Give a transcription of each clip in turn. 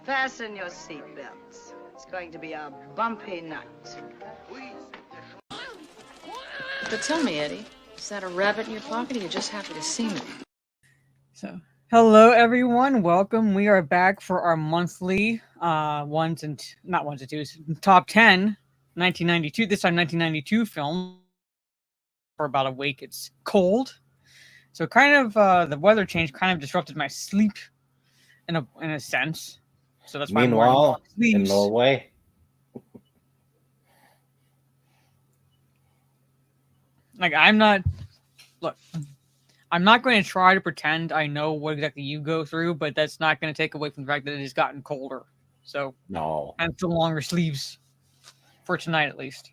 Fasten your seatbelts. It's going to be a bumpy night. But tell me, Eddie, is that a rabbit in your pocket, or you just happy to see me? So, hello everyone, welcome. We are back for our monthly not ones and twos, top 10 1992. This time 1992 films. For about a week, it's cold, so kind of the weather change kind of disrupted my sleep in a sense. So that's why I'm wearing long Meanwhile, in sleeves. Norway, Like I'm not going to try to pretend I know what exactly you go through, but that's not going to take away from the fact that it has gotten colder. So, no. and the longer sleeves for tonight at least.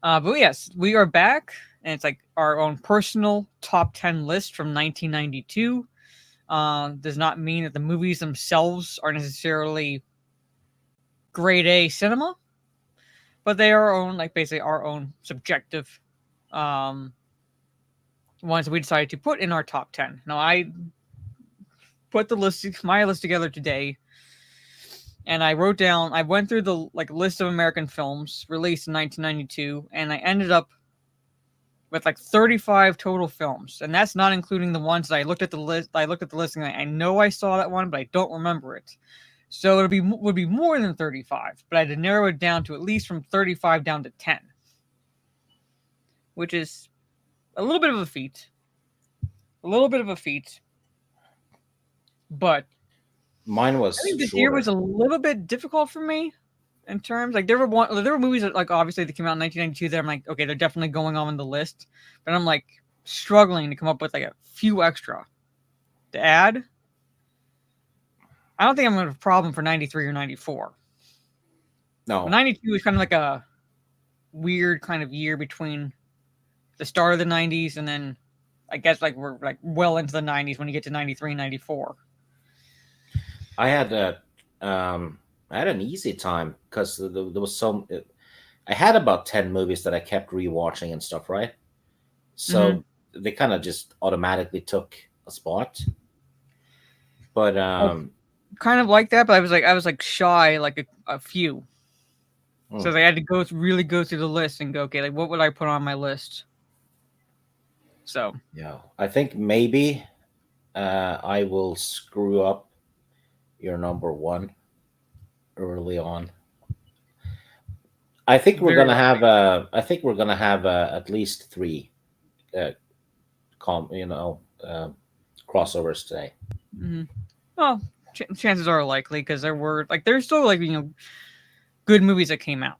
But yes, we are back, and it's like our own personal top 10 list from 1992. Does not mean that the movies themselves are necessarily grade A cinema, but they are our own, like basically our own subjective ones that we decided to put in our top 10. Now, I put my list together today, and I went through the list of American films released in 1992, and I ended up with 35 total films, and that's not including the ones that I looked at the list. I looked at the list and I know I saw that one, but I don't remember it. So it would be more than 35, but I had to narrow it down to at least from 35 down to 10, which is a little bit of a feat. But Mine was I think this shorter. year was a little bit difficult for me in terms there were movies that obviously that came out in 1992 that I'm like, okay, they're definitely going on the list, but I'm like struggling to come up with a few extra to add. I don't think I'm gonna have a problem for 93 or 94. No. But 92 is kind of like a weird kind of year between the start of the 90s and then I guess we're well into the 90s when you get to 93, 94. I had an easy time because there was some. I had about 10 movies that I kept rewatching and stuff, right? So they kind of just automatically took a spot. But kind of like that, but I was shy a few. So they had to really go through the list and go, okay, what would I put on my list? So yeah, I think maybe I will screw up your number one early on. I think we're Very gonna have likely. at least three, uh, crossovers today. Well, chances are likely because there's still good movies that came out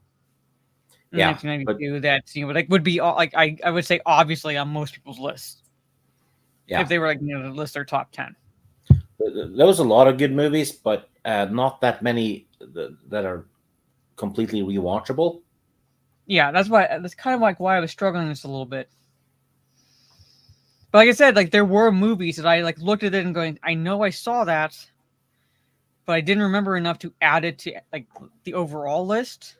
in Yeah, but 1992 that would be I would say obviously on most people's lists yeah, if they were to list their top 10. there was a lot of good movies, but not that many that are completely rewatchable. Yeah, that's kind of why I was struggling just a little bit. But like I said, there were movies that I looked at it and going, I know I saw that, but I didn't remember enough to add it to the overall list.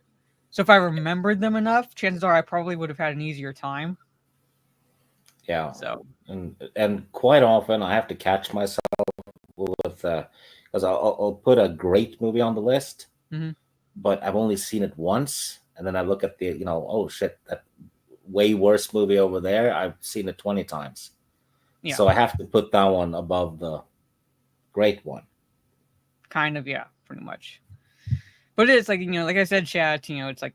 So if I remembered them enough, chances are I probably would have had an easier time. Yeah, So and quite often I have to catch myself with because I'll put a great movie on the list, but I've only seen it once, and then I look at the oh shit, that way worse movie over there, I've seen it 20 times. yeah, So I have to put that one above the great one. kind of, yeah, pretty much. But it's like I said, chat. It's like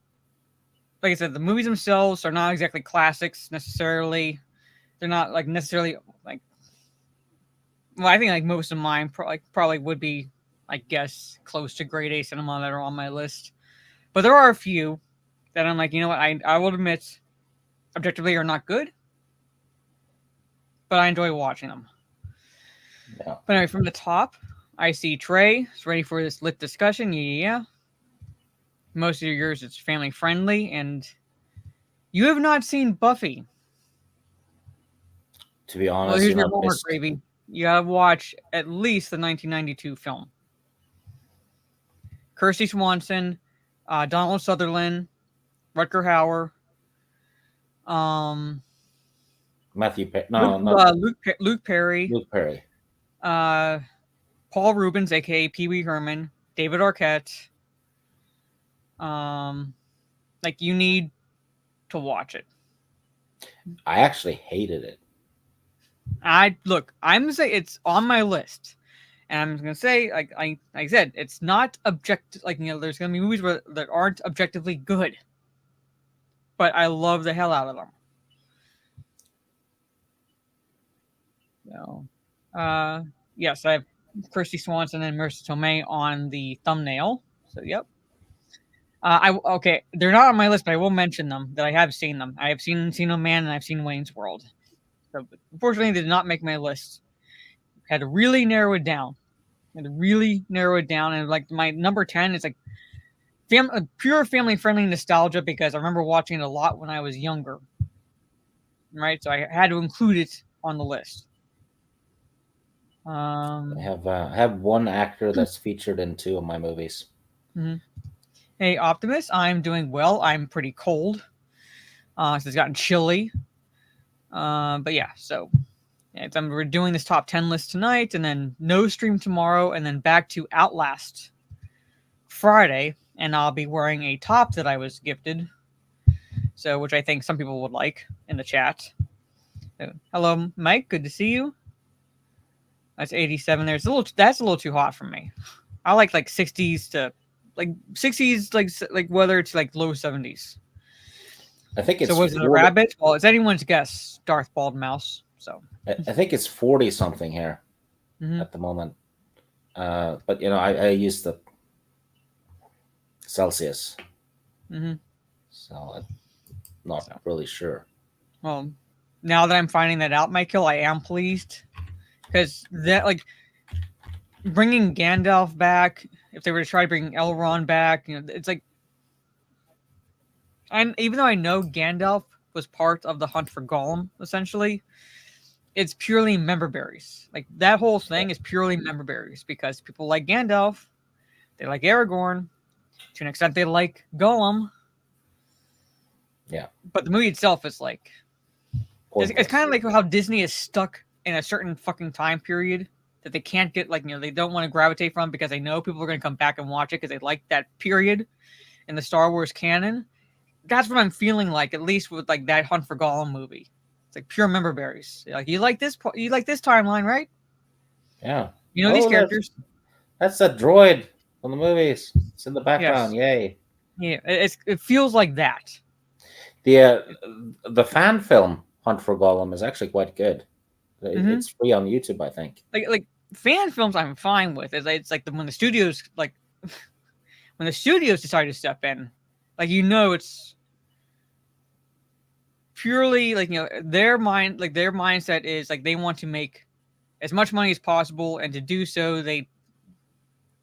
I said, the movies themselves are not exactly classics necessarily. They're not necessarily well, I think most of mine probably would be, I guess, close to grade A cinema that are on my list. But there are a few that I'm like, you know what, I will admit, objectively are not good, but I enjoy watching them. Yeah. But anyway, from the top, I see Trey is ready for this lit discussion. Yeah. Most of yours is family friendly, and you have not seen Buffy. To be Well, honest, here's you're your not homework, missed. baby. You gotta watch at least the 1992 film. Kirsty Swanson, Donald Sutherland, Rutger Hauer, Matthew Perry. No, not Luke Perry, Luke Perry. uh, Paul Rubens, aka Pee Wee Herman, David Arquette. Like, you need to watch it. I actually hated it. I'm gonna say it's on my list, and I'm gonna say, like I said, it's not objective. Like, there's gonna be movies that aren't objectively good, but I love the hell out of them. So, yes, I have Kirsty Swanson and Marissa Tomei on the thumbnail. So, yep. Okay, they're not on my list, but I will mention them that I have seen them. I have seen Encino Man and I've seen Wayne's World. So, unfortunately, they did not make my list. Had to really narrow it down. And like my number 10 is like pure family friendly nostalgia because I remember watching it a lot when I was younger. Right, so I had to include it on the list. I have one actor that's featured in 2 of my movies. Mm-hmm. Hey, Optimus, I'm doing well. I'm pretty cold. So it's gotten chilly. But yeah, so we're doing this top 10 list tonight, and then no stream tomorrow, and then back to Outlast Friday, and I'll be wearing a top that I was gifted. So, which I think some people would like in the chat. So, hello, Mike. Good to see you. That's 87 there. That's a little too hot for me. I like 60s to 60s, like weather to like low 70s. I think it's. So was it a rabbit? Well, it's anyone's guess. Darth Bald Mouse. So I think it's 40 something here at the moment. But I use the Celsius. So I'm not really sure. Well, now that I'm finding that out, Michael, I am pleased. Because that, like, bringing Gandalf back, if they were to try to bring Elrond back, it's like, even though I know Gandalf was part of the hunt for Gollum, essentially, it's purely member berries. Like, that whole thing is purely member berries because people like Gandalf, they like Aragorn, to an extent they like Gollum. Yeah. But the movie itself is like, it's kind of like how Disney is stuck in a certain fucking time period that they can't get, they don't want to gravitate from because they know people are going to come back and watch it because they like that period in the Star Wars canon. That's what I'm feeling like, at least with like that Hunt for Gollum movie. It's like pure member berries. Like, you like this timeline, right? Yeah. These characters. That's a droid from the movies. It's in the background. Yes. Yay. Yeah, it feels like that. The fan film Hunt for Gollum is actually quite good. It's free on YouTube, I think. Like fan films, I'm fine with. It's like when the studios decide to step in, it's purely their mindset is like they want to make as much money as possible, and to do so, they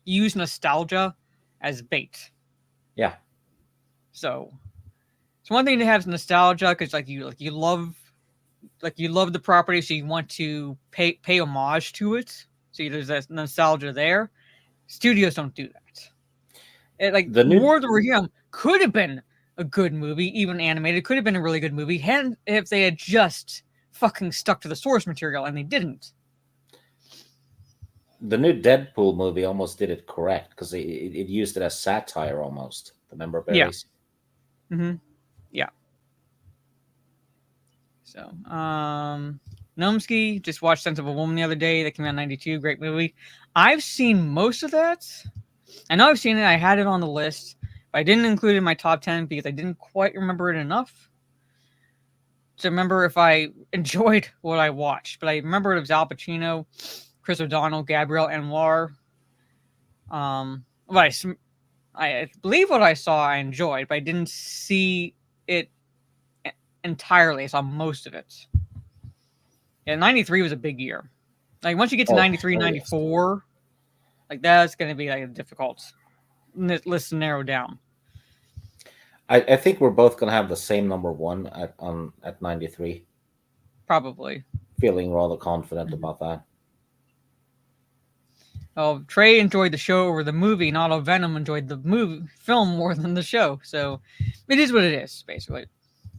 use nostalgia as bait. Yeah. So it's one thing to have nostalgia because you love the property, so you want to pay homage to it. So there's that nostalgia there. Studios don't do that. War of the Rohirrim could have been a good movie, even animated. Could have been a really good movie, if they had just fucking stuck to the source material, and they didn't. The new Deadpool movie almost did it correct because it used it as satire almost. The member berries. Yeah. Mm-hmm. Yeah. So, Gnomsky just watched Sense of a Woman the other day. That came out in 92. Great movie. I've seen most of that. I know I've seen it. I had it on the list, but I didn't include it in my top 10 because I didn't quite remember it enough to remember if I enjoyed what I watched. But I remember it was Al Pacino, Chris O'Donnell, Gabrielle Anwar. I believe what I saw I enjoyed, but I didn't see it entirely. I saw most of it. Yeah, 93 was a big year. Like, once you get to 93, 94, that's going to be a difficult list to narrow down. I think we're both going to have the same number 1 at 93. Probably. Feeling rather confident about that. Oh, Trey enjoyed the show over the movie, not all Venom enjoyed the film more than the show. So it is what it is, basically.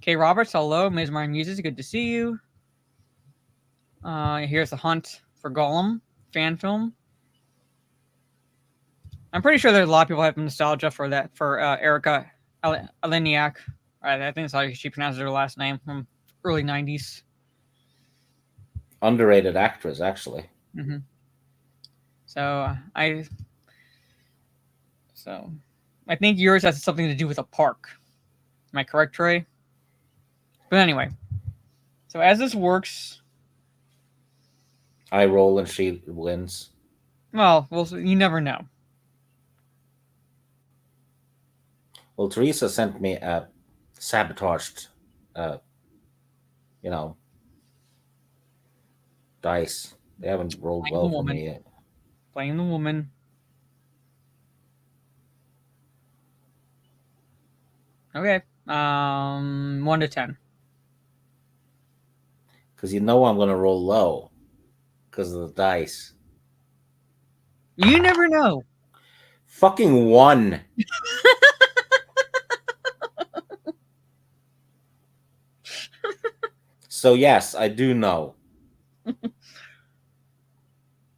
Kay Roberts, hello. Ms. Martin Muses, good to see you. Here's the Hunt for Gollum fan film. I'm pretty sure there's a lot of people have nostalgia for that, for Erica Eleniak. I think that's how she pronounces her last name, from early 90s. Underrated actress, actually. Mm-hmm. So I think yours has something to do with a park. Am I correct, Trey? But anyway, so as this works, I roll and she wins. well, you never know. Well, Teresa sent me a sabotaged, uh, you know, dice. They haven't rolled Blame well the for woman. me yet. Blame the woman. Okay. 1 to 10. Because you know I'm going to roll low because of the dice. You never know. Fucking 1. So, yes, I do know.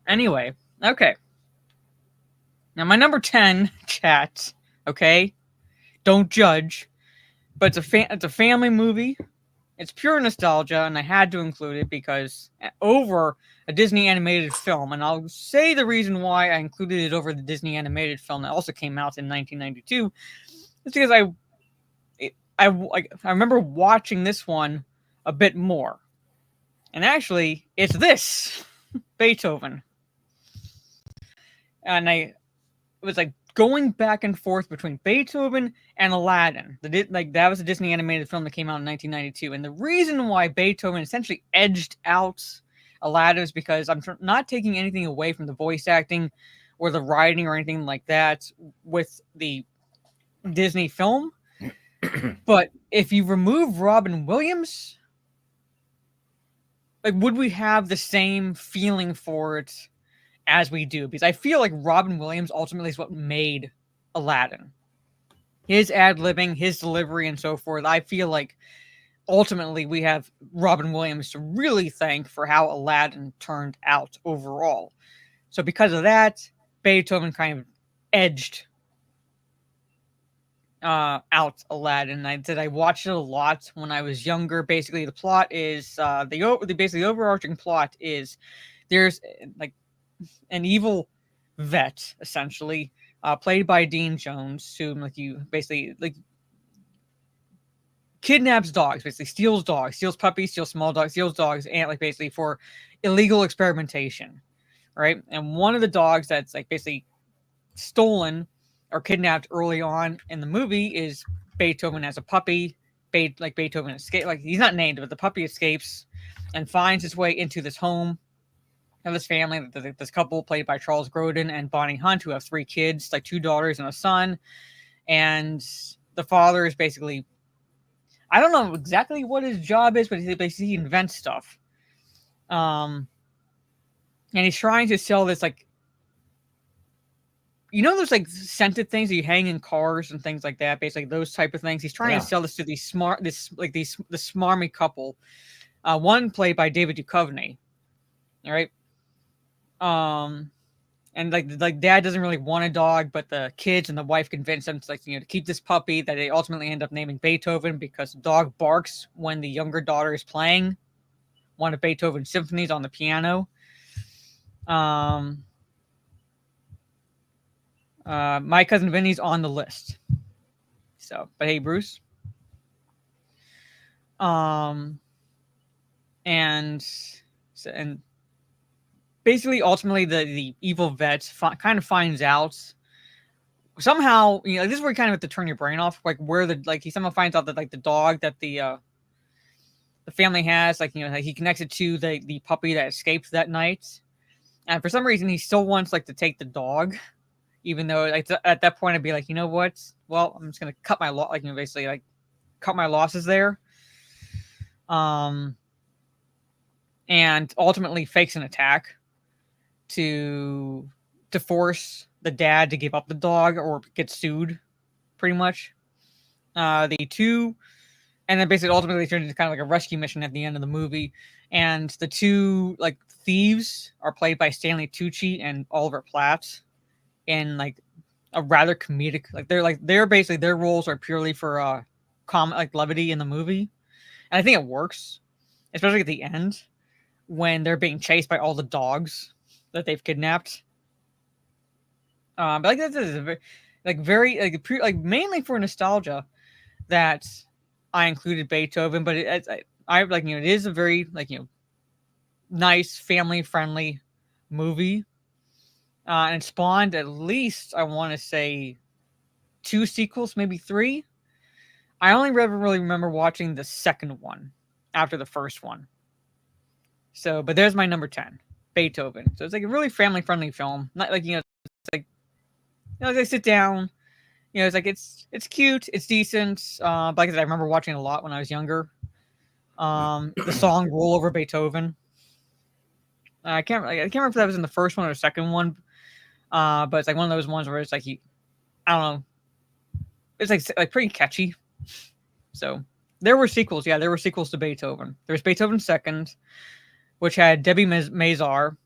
Anyway, okay. Now my number 10, chat. Okay, don't judge, but it's a family movie. It's pure nostalgia, and I had to include it because over a Disney animated film, and I'll say the reason why I included it over the Disney animated film that also came out in 1992 is because I remember watching this one a bit more, and actually, it's this Beethoven, and it was like going back and forth between Beethoven and Aladdin. That was a Disney animated film that came out in 1992, and the reason why Beethoven essentially edged out Aladdin is because I'm not taking anything away from the voice acting or the writing or anything like that with the Disney film. But if you remove Robin Williams, like, would we have the same feeling for it as we do? Because I feel like Robin Williams ultimately is what made Aladdin. His ad-libbing, his delivery, and so forth. I feel like ultimately we have Robin Williams to really thank for how Aladdin turned out overall. So because of that, Beethoven kind of edged out Aladdin. I watched it a lot when I was younger. Basically, the plot is the overarching plot is there's like an evil vet, essentially, played by Dean Jones, who kidnaps dogs, basically steals dogs, steals puppies, steals small dogs, steals dogs, and basically for illegal experimentation, right? And one of the dogs that's basically stolen or kidnapped early on in the movie is Beethoven as a puppy. Beethoven escapes, he's not named, but the puppy escapes and finds his way into this home of this family, this couple played by Charles Grodin and Bonnie Hunt, who have 3 kids, 2 daughters and a son. And the father is basically, I don't know exactly what his job is, but he invents stuff. And he's trying to sell this those scented things that you hang in cars and things like that, basically those type of things. He's trying to sell this to the smarmy couple. One played by David Duchovny. All right. And dad doesn't really want a dog, but the kids and the wife convince him to to keep this puppy that they ultimately end up naming Beethoven because the dog barks when the younger daughter is playing one of Beethoven's symphonies on the piano. My Cousin Vinny's on the list. So, but hey, Bruce. And basically, ultimately, the evil vet kind of finds out somehow. This is where you kind of have to turn your brain off. He somehow finds out that the dog that the family has, he connects it to the puppy that escaped that night, and for some reason, he still wants to take the dog. Even though at that point I'd be like, you know what? Well, I'm just gonna cut my cut my losses there. And ultimately fakes an attack to force the dad to give up the dog or get sued, pretty much. And then basically ultimately turns into kind of a rescue mission at the end of the movie. And the 2 thieves are played by Stanley Tucci and Oliver Platt. And a rather comedic. They're basically their roles are purely for like levity in the movie, and I think it works, especially at the end when they're being chased by all the dogs that they've kidnapped. But like this is a very mainly for nostalgia that I included Beethoven, but I like it is a very nice family friendly movie, and it spawned at least I want to say 2 sequels, maybe 3. I only really remember watching the second one after the first one. So, but there's my number 10, Beethoven. So it's like a really family friendly film. Not like it's like they sit down. It's like it's cute, it's decent. But like I said, I remember watching it a lot when I was younger. The song "Roll Over Beethoven." I can't remember if that was in the first one or the second one. But it's like one of those ones where it's like I don't know. It's like pretty catchy. So there were sequels. Yeah, there were sequels to Beethoven. There was Beethoven Second, which had Debbie Mazar.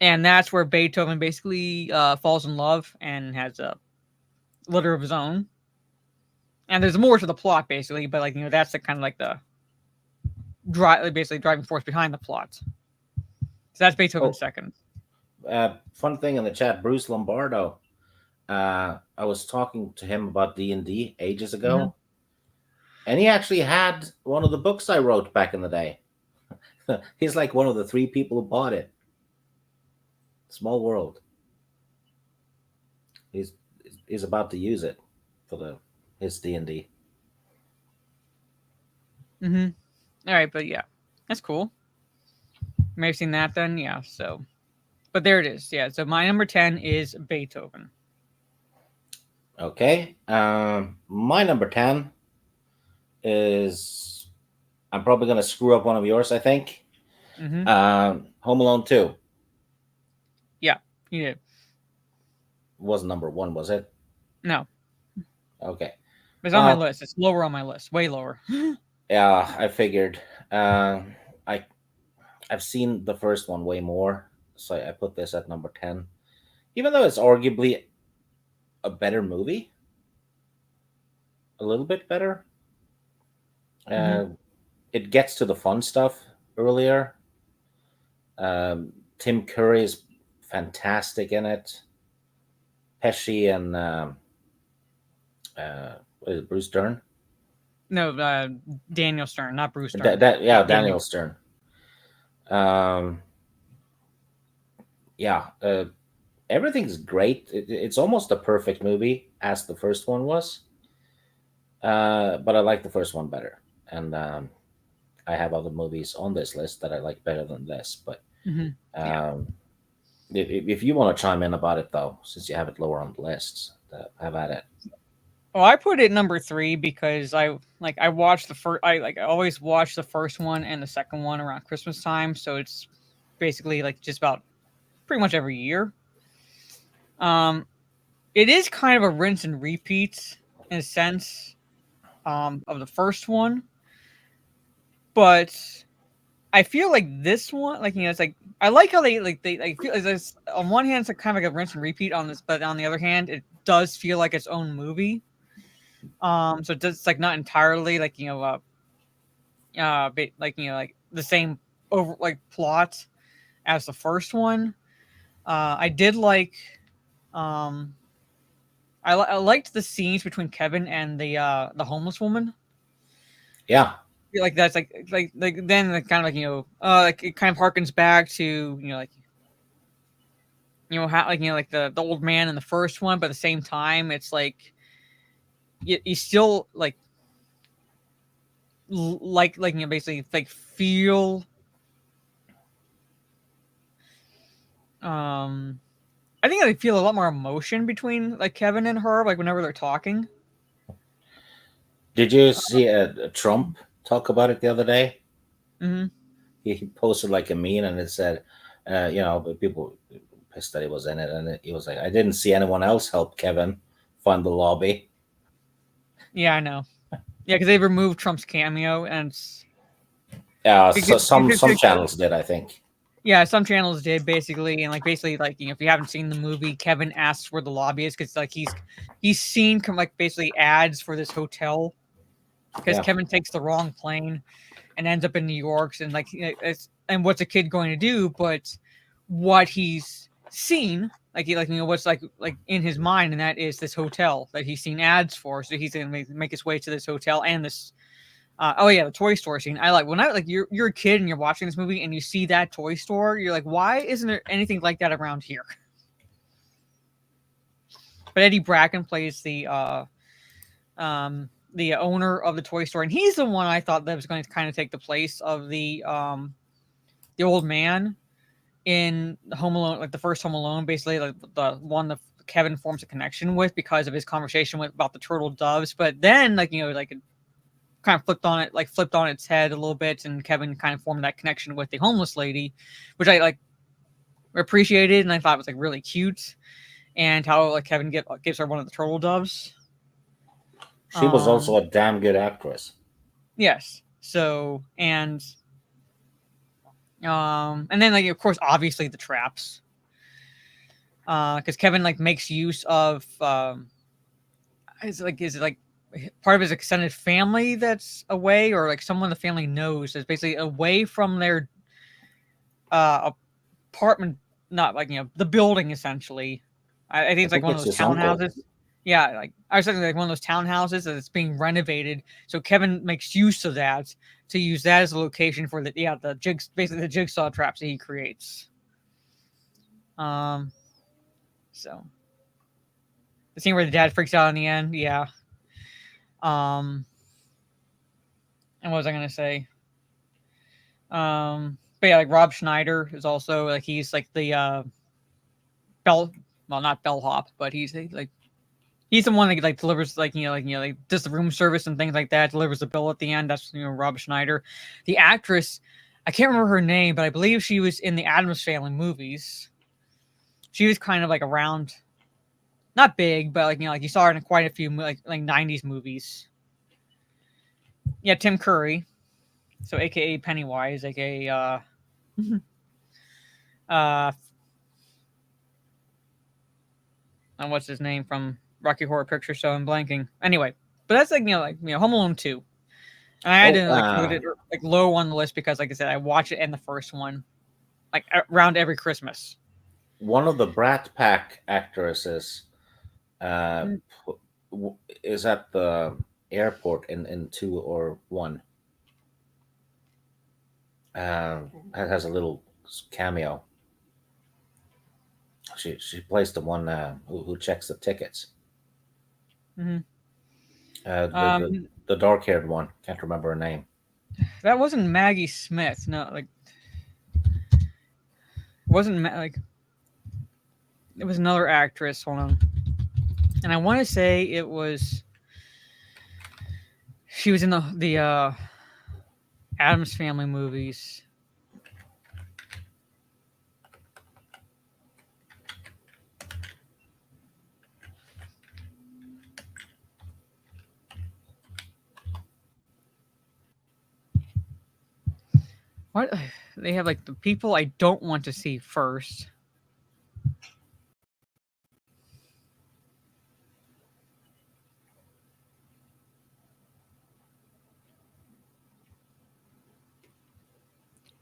And that's where Beethoven basically falls in love and has a litter of his own. And there's more to the plot, basically, but that's the kind of like the basically driving force behind the plot. So that's Beethoven Second. Fun thing in the chat, Bruce Lombardo. I was talking to him about D&D ages ago, and he actually had one of the books I wrote back in the day. He's like one of the 3 people who bought it. Small world. He's about to use it for his D&D. All right, but yeah, that's cool. You may have seen that then, yeah. So, but there it is. Yeah. So my number 10 is Beethoven. Okay. My number 10 is, I'm probably going to screw up one of yours, I think. Home Alone 2. Yeah, you did. Wasn't number 1, was it? No. Okay. It's on my list. It's lower on my list. Way lower. Yeah, I figured. I've seen the first one way more, so I put this at number 10. Even though it's arguably a better movie. A little bit better. It gets to the fun stuff earlier. Tim Curry is fantastic in it. Pesci and Bruce Dern? No, Daniel Stern, not Bruce Dern. Daniel Stern. Everything's great. It's almost a perfect movie, as the first one was. But I like the first one better. And I have other movies on this list that I like better than this. But if you want to chime in about it, though, since you have it lower on the list, have at it. Well, I put it number 3 because I watched the first. I always watch the first one and the second one around Christmas time, so it's basically just about pretty much every year. It is kind of a rinse and repeat in a sense of the first one, but I feel like this one, it's like I like how they feel it's, on one hand it's kind of like a rinse and repeat on this, but on the other hand it does feel like its own movie. So it does not entirely the same over plot as the first one. I did like I liked the scenes between Kevin and the homeless woman. Yeah. That's then it kind of it kind of harkens back to how the old man in the first one, but at the same time it's you still basically feel I think I feel a lot more emotion between Kevin and her whenever they're talking. Did you see Trump talk about it the other day? He posted a meme and it said people pissed that he was in it, and he was like, I didn't see anyone else help Kevin find the lobby. Yeah, I know. Yeah, because they removed Trump's cameo, and some channels did, I think. Yeah, some channels did basically, and basically, if you haven't seen the movie, Kevin asks where the lobby is because he's seen basically ads for this hotel because Yeah. Kevin takes the wrong plane and ends up in New York, and and what's a kid going to do? But what he's seen, what's in his mind, and that is this hotel that he's seen ads for. So he's gonna make his way to this hotel and this. Oh yeah, the toy store scene. I like when you're a kid and you're watching this movie and you see that toy store. You're like, why isn't there anything like that around here? But Eddie Bracken plays the owner of the toy store, and he's the one I thought that was going to kind of take the place of the old man in Home Alone, like the first Home Alone, basically the one that Kevin forms a connection with because of his conversation about the turtle doves. But then, it kind of flipped on its head a little bit, and Kevin kind of formed that connection with the homeless lady, which I appreciated, and I thought was really cute, and how Kevin gives her one of the turtle doves. She was also a damn good actress. Yes. So and then of course obviously the traps, because Kevin makes use of is it part of his extended family that's away, or someone the family knows is basically away from their apartment, not the building essentially. I think it's one of those townhouses. Uncle. Yeah, I was thinking one of those townhouses that's being renovated. So Kevin makes use of that to use that as a location for the jigsaw traps that he creates. So the scene where the dad freaks out in the end, yeah. And what was I gonna say? But yeah, Rob Schneider is also he's the not bellhop, but he's he's the one that delivers does the room service and things like that, delivers the bill at the end. That's Rob Schneider. The actress, I can't remember her name, but I believe she was in the Addams Family movies. She was kind of around, not big, but you saw her in quite a few 90s movies. Yeah, Tim Curry, so AKA Pennywise, AKA and what's his name from Rocky Horror Picture Show? I'm blanking. Anyway, but that's Home Alone 2. And I had to put it low on the list because, like I said, I watch it in the first one, around every Christmas. One of the Brat Pack actresses is at the airport in 2 or 1. Has a little cameo. She plays the one who checks the tickets. Mm-hmm. The dark-haired one. Can't remember her name. That wasn't Maggie Smith. No, it wasn't it was another actress. Hold on, and I want to say it was. She was in the Addams Family movies. What they have the people I don't want to see first.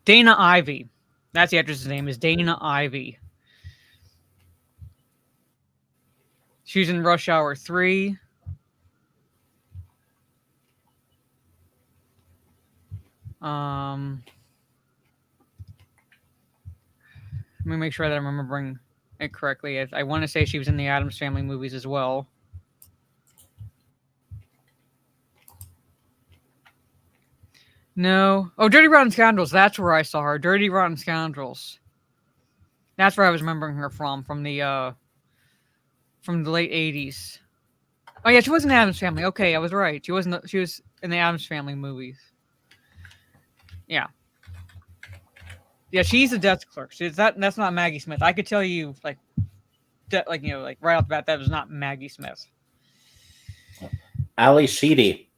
Dana Ivey. That's the actress's name, is Dana Ivey. She's in Rush Hour 3. Let me make sure that I'm remembering it correctly. I want to say she was in the Addams Family movies as well. No. Oh, Dirty Rotten Scoundrels. That's where I saw her. Dirty Rotten Scoundrels. That's where I was remembering her from the late 80s. Oh yeah, she was in the Addams Family. Okay, I was right. She was in the Addams Family movies. Yeah. Yeah, she's a desk clerk. That's not Maggie Smith. I could tell you right off the bat that was not Maggie Smith. Ali Sheedy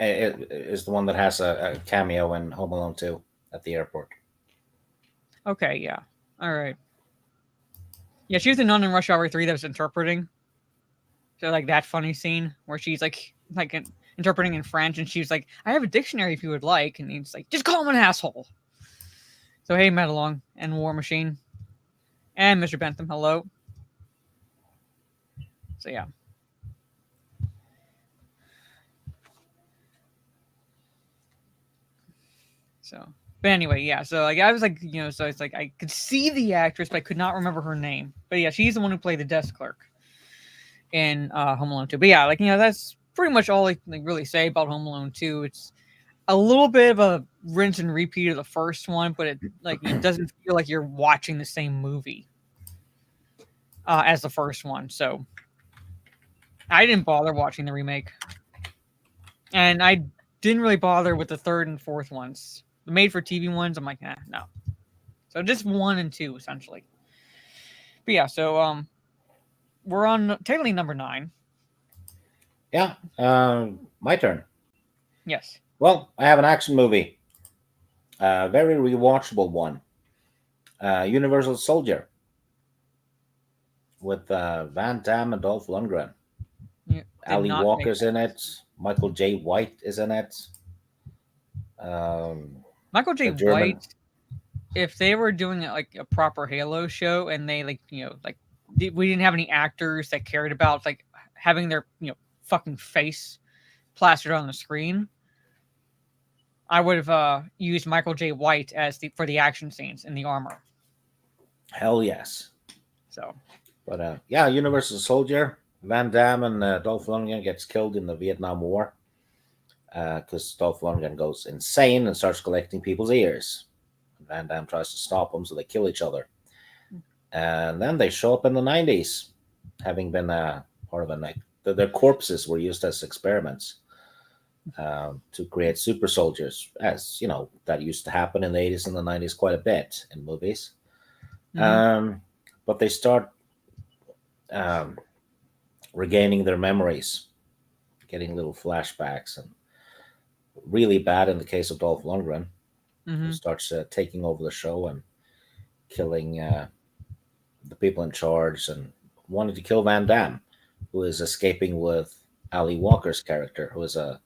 is the one that has a cameo in Home Alone 2 at the airport. Okay, yeah. All right. Yeah, she was the nun in Rush Hour 3 that was interpreting. So like that funny scene where she's interpreting in French, and she's like, "I have a dictionary if you would like," and he's like, "Just call him an asshole." So hey, Metalong and War Machine and Mr. Bentham, hello. So yeah. So, but anyway, yeah. So like I was like, so it's like I could see the actress, but I could not remember her name. But yeah, she's the one who played the desk clerk in Home Alone 2. But yeah, like that's pretty much all I can really say about Home Alone 2. It's a little bit of a rinse and repeat of the first one, but it doesn't feel like you're watching the same movie as the first one. So I didn't bother watching the remake, and I didn't really bother with the third and fourth ones. The made-for-TV ones, I'm like, no. So just 1 and 2 essentially. But yeah, so we're on technically number 9. Yeah, my turn. Yes. Well, I have an action movie, a very rewatchable one. Universal Soldier with Van Damme and Dolph Lundgren. Yeah, Ali Walker's in it. Michael J. White is in it. Michael J. German- White, if they were doing like a proper Halo show and they we didn't have any actors that cared about like having their fucking face plastered on the screen, I would have used Michael J. White for the action scenes in the armor. Hell yes. So, but yeah, Universal Soldier. Van Damme and Dolph Lundgren gets killed in the Vietnam War because Dolph Lundgren goes insane and starts collecting people's ears. Van Damme tries to stop them, so they kill each other. And then they show up in the 90s, having been part of a night. Their corpses were used as experiments to create super soldiers, as that used to happen in the 80s and the 90s quite a bit in movies. Mhm. But they start regaining their memories, getting little flashbacks, and really bad in the case of Dolph Lundgren, who starts taking over the show and killing the people in charge and wanted to kill Van Damme, who is escaping with Ali Walker's character, who is a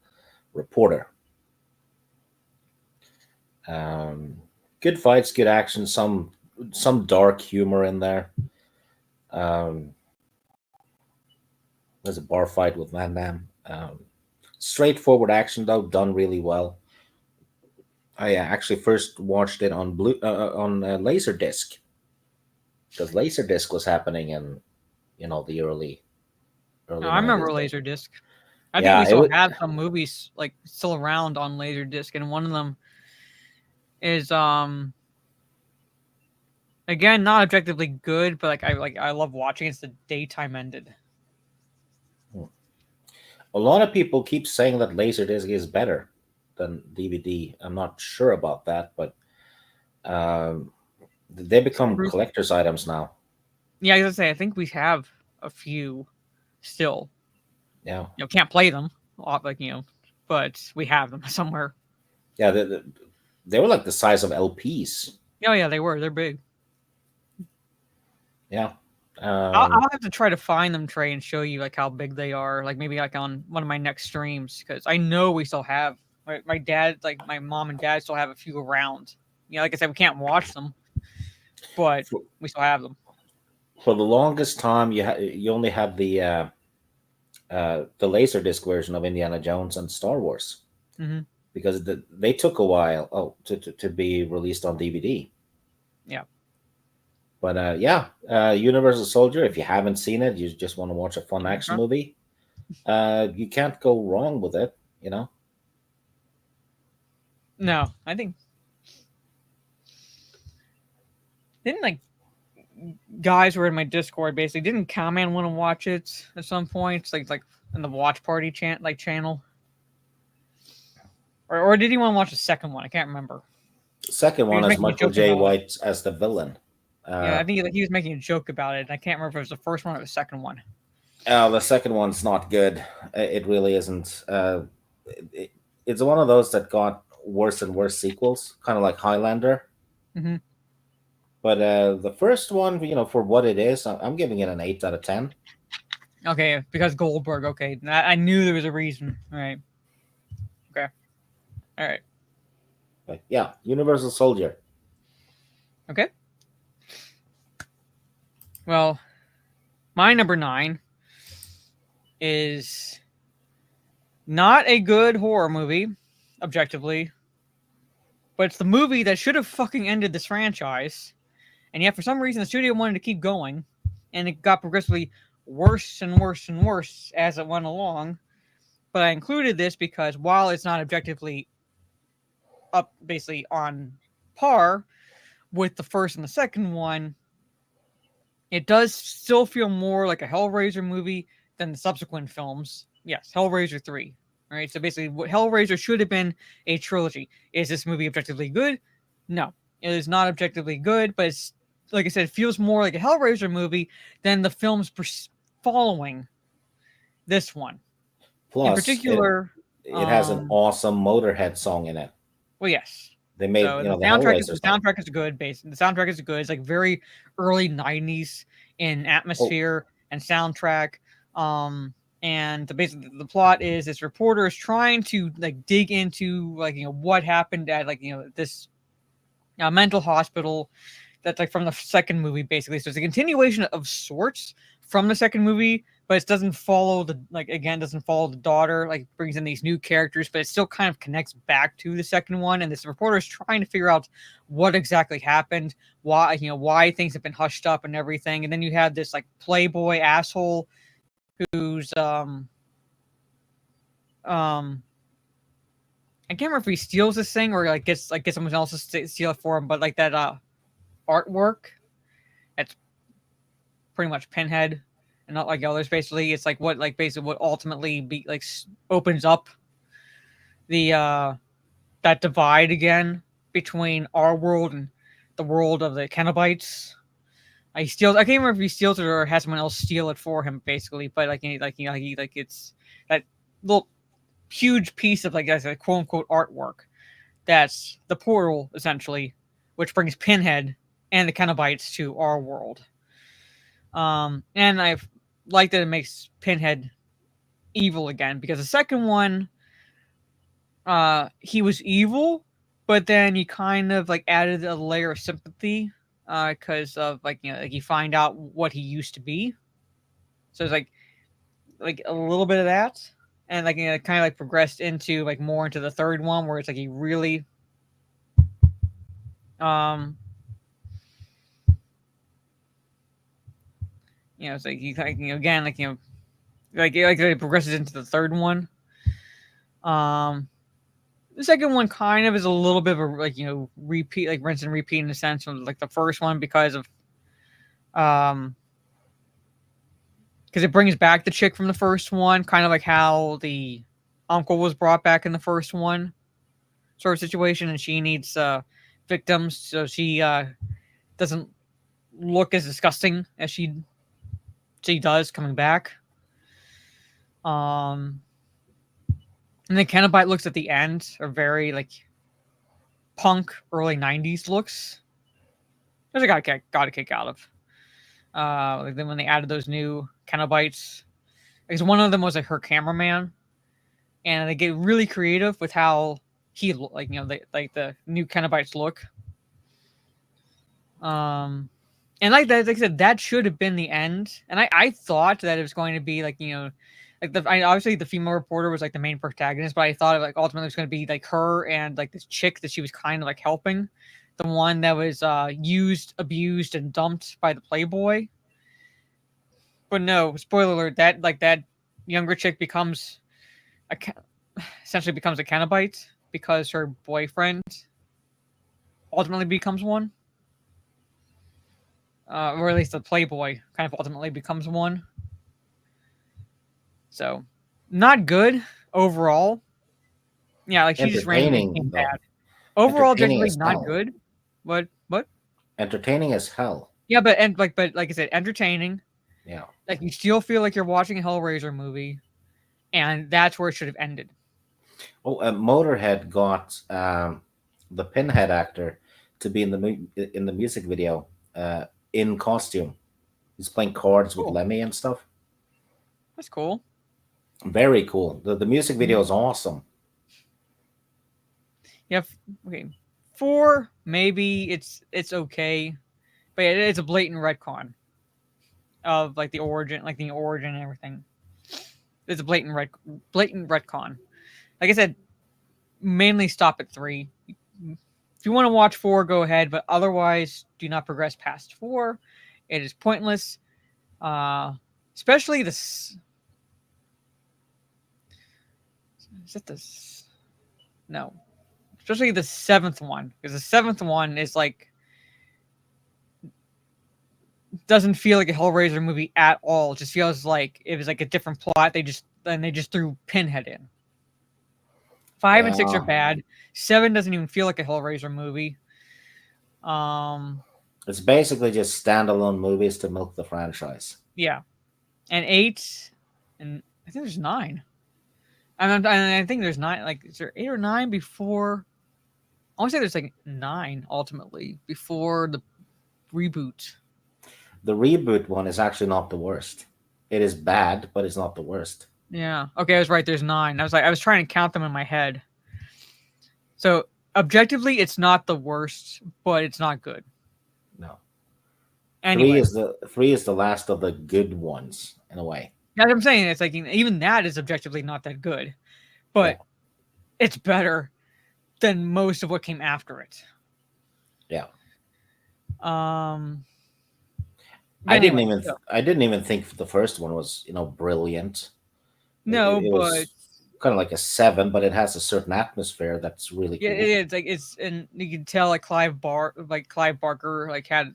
reporter. Good fights, good action, some dark humor in there. There's a bar fight with Van Damme. Straightforward action, though, done really well. I actually first watched it on Laserdisc, because Laserdisc was happening in the early. No, I remember 90s. Laserdisc. I Yeah, think we it still was- have some movies like still around on Laserdisc, and one of them is again not objectively good, but I love watching. It's The Daytime Ended. A lot of people keep saying that Laserdisc is better than DVD. I'm not sure about that, but they become collector's items now. Yeah, I was gonna say I think we have a few still. Yeah, Can't play them, but we have them somewhere. yeah, they were like the size of LPs. Oh yeah, they were. They're big. Yeah. I'll have to try to find them, Trey, and show you like how big they are. Like maybe like on one of my next streams, because I know we still have my dad, like my mom and dad, still have a few around. Like I said, we can't watch them, but we still have them. For the longest time, you only had the Laserdisc version of Indiana Jones and Star Wars, because they took a while to be released on DVD. Yeah. But Universal Soldier, if you haven't seen it, you just want to watch a fun action movie, you can't go wrong with it, No, I think didn't guys who were in my Discord basically didn't Cowman want to watch it at some point, like in the watch party channel, or did he want to watch the second one? I can't remember. The second one is Michael J. White as the villain. Yeah, I think he was making a joke about it. And I can't remember if it was the first one or the second one. The second one's not good. It really isn't. It's one of those that got worse and worse sequels, kind of like Highlander. But the first one, for what it is, I'm giving it an 8 out of 10. Okay, because Goldberg. Okay, I knew there was a reason. All right. Okay. All right. But yeah, Universal Soldier. Okay. Well, my number 9 is not a good horror movie, objectively, but it's the movie that should have fucking ended this franchise. And yet, for some reason, the studio wanted to keep going, and it got progressively worse and worse and worse as it went along. But I included this because while it's not objectively up, basically on par with the first and the second one, it does still feel more like a Hellraiser movie than the subsequent films. Yes, Hellraiser 3. Right? So basically, what Hellraiser should have been a trilogy. Is this movie objectively good? No. It is not objectively good, but it's, like I said, it feels more like a Hellraiser movie than the films following this one. Plus, in particular, it has an awesome Motorhead song in it. Well, yes. They made So the soundtrack is good. The soundtrack is good. It's like very early '90s in atmosphere and soundtrack. And basically the plot is this reporter is trying to like dig into what happened at this mental hospital that's like from the second movie, basically. So it's a continuation of sorts from the second movie, but it doesn't follow doesn't follow the daughter, brings in these new characters, but it still kind of connects back to the second one. And this reporter is trying to figure out what exactly happened, why things have been hushed up and everything. And then you have this like playboy asshole who's I can't remember if he steals this thing or gets someone else to steal it for him, but like that artwork, that's pretty much Pinhead and not like others. Basically, it's like what ultimately opens up the that divide again between our world and the world of the Cenobites. He steals. I can't remember if he steals it or has someone else steal it for him, basically. But it's that little huge piece of quote unquote artwork. That's the portal essentially, which brings Pinhead and the Cenobites to our world. And I've liked that it makes Pinhead evil again, because the second one, he was evil, but then you kind of added a layer of sympathy. Because of you find out what he used to be, so it's like a little bit of that, and it kind of progressed into more into the third one where it's he really it's again it progresses into the third one. The second one kind of is a little bit of a repeat, rinse and repeat in the sense of the first one, because of because it brings back the chick from the first one, kind of like how the uncle was brought back in the first one, sort of situation, and she needs victims, so she doesn't look as disgusting as she does coming back. And the Cenobite looks at the end are very punk early '90s looks, which I got a kick out of. Then when they added those new Cenobites, because one of them was her cameraman, and they get really creative with how he the new Cenobites look. And like I said, that should have been the end. And I thought that it was going to be obviously the female reporter was the main protagonist, but I thought ultimately it was going to be her and this chick that she was kind of helping, the one that was used, abused, and dumped by the playboy. But no, spoiler alert, that younger chick essentially becomes a Cenobite because her boyfriend ultimately becomes one, or at least the playboy kind of ultimately becomes one. So, not good overall. Yeah, she just randomly came bad. Overall, generally not good. What? Entertaining as hell. Yeah, but like I said, entertaining. Yeah. You still feel like you're watching a Hellraiser movie, and that's where it should have ended. Oh, Motorhead got the Pinhead actor to be in the music video in costume. He's playing cards with Cool. Lemmy and stuff. That's cool. Very cool. The music video is awesome. Yeah. Okay. 4, maybe it's okay, but it's a blatant retcon of like the origin and everything. It's a blatant retcon. Like I said, mainly stop at 3. If you want to watch 4, go ahead, but otherwise, do not progress past 4. It is pointless, especially this. Is it this? No, especially the 7th one, because the 7th one is like doesn't feel like a Hellraiser movie at all. It just feels like it was like a different plot. They just threw Pinhead in. 5 and 6 are bad. 7 doesn't even feel like a Hellraiser movie. It's basically just standalone movies to milk the franchise. Yeah, and 8, and I think there's 9. And I think there's 9. Like, is there 8 or 9 before? I want to say there's like 9 ultimately before the reboot. The reboot one is actually not the worst. It is bad, but it's not the worst. Yeah. Okay, I was right. There's 9. I was trying to count them in my head. So objectively, it's not the worst, but it's not good. No. Anyway, 3 is the last of the good ones in a way. that's what I'm saying. It's like even that is objectively not that good, but it's better than most of what came after it. Yeah. Anyway, I didn't even think the first one was, brilliant. No, it but was kind of like a 7, but it has a certain atmosphere that's really cool. yeah, it's like and you can tell like Clive Barker had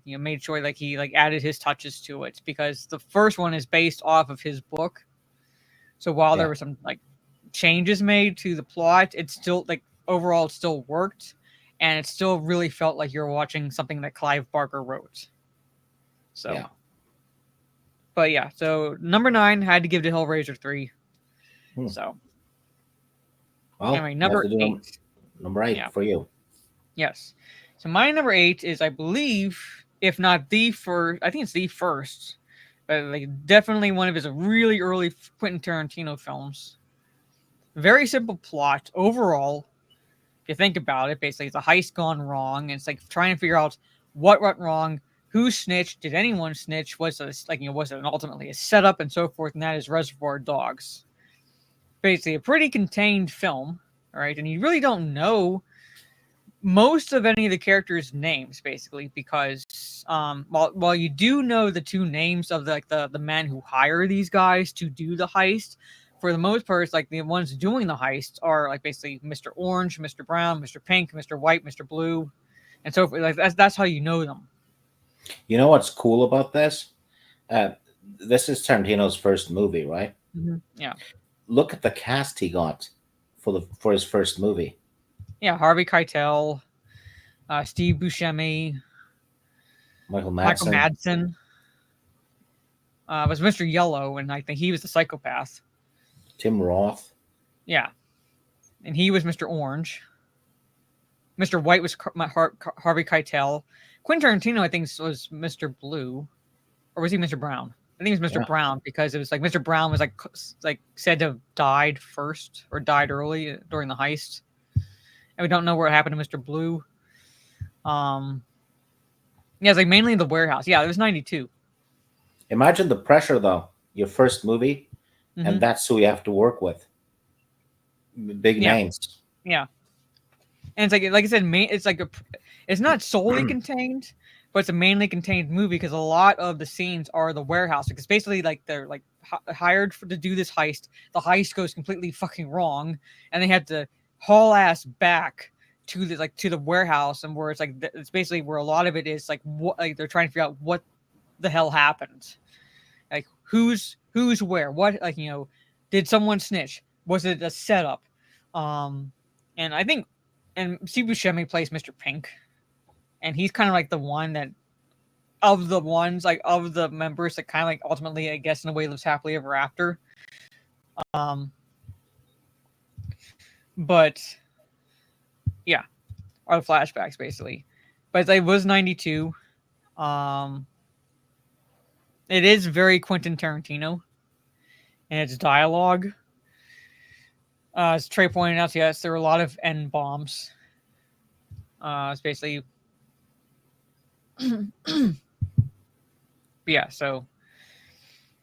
made sure like he like added his touches to it, because the first one is based off of his book. So while there were some like changes made to the plot, it still like overall it still worked, and it still really felt like you're watching something that Clive Barker wrote. So Yeah. But yeah, so number 9 had to give to Hellraiser 3. So Well, anyway, number 8. Number 8 for you. Yes. So my number 8 is, I believe, if not the first, I think it's the first, but like definitely one of his really early Quentin Tarantino films. Very simple plot overall. If you think about it, basically it's a heist gone wrong, and it's like trying to figure out what went wrong, who snitched, did anyone snitch, was it ultimately a setup, and so forth, and that is Reservoir Dogs. Basically a pretty contained film, all right, and you really don't know most of any of the characters' names, basically, because while you do know the 2 names of the men who hire these guys to do the heist, for the most part, it's like the ones doing the heist are like basically Mr. Orange, Mr. Brown, Mr. Pink, Mr. White, Mr. Blue, and so forth. Like that's how you know them. You know what's cool about this? This is Tarantino's first movie, right? Mm-hmm. Yeah. Look at the cast he got for his first movie. Yeah, Harvey Keitel, Steve Buscemi, Michael Madsen. Was Mr. Yellow, and I think he was the psychopath. Tim Roth. Yeah, and he was Mr. Orange. Mr. White was Harvey Keitel. Quentin Tarantino, I think, was Mr. Blue, or was he Mr. Brown? I think it was Mr. Brown, because it was like Mr. Brown was like said to have died first or died early during the heist, and we don't know what happened to Mr. Blue. Yeah, it's like mainly the warehouse. Yeah, it was 92. Imagine the pressure, though. Your first movie, and that's who you have to work with. Big names. Yeah, and it's like I said, it's not solely contained, but it's a mainly contained movie, because a lot of the scenes are the warehouse. Because basically, like they're like hired to do this heist. The heist goes completely fucking wrong, and they have to haul ass back to the warehouse, and where it's basically where a lot of it is like what, like they're trying to figure out what the hell happened, like who's where, what, like did someone snitch, was it a setup, and I think, and Steve Buscemi plays Mr. Pink, and he's kind of like the one that of the members that kind of like ultimately, I guess, in a way lives happily ever after. But yeah, are the flashbacks basically. But it was 92. Um, it is very Quentin Tarantino in its dialogue. As Trey pointed out, yes, there were a lot of N bombs. It's basically, yeah. So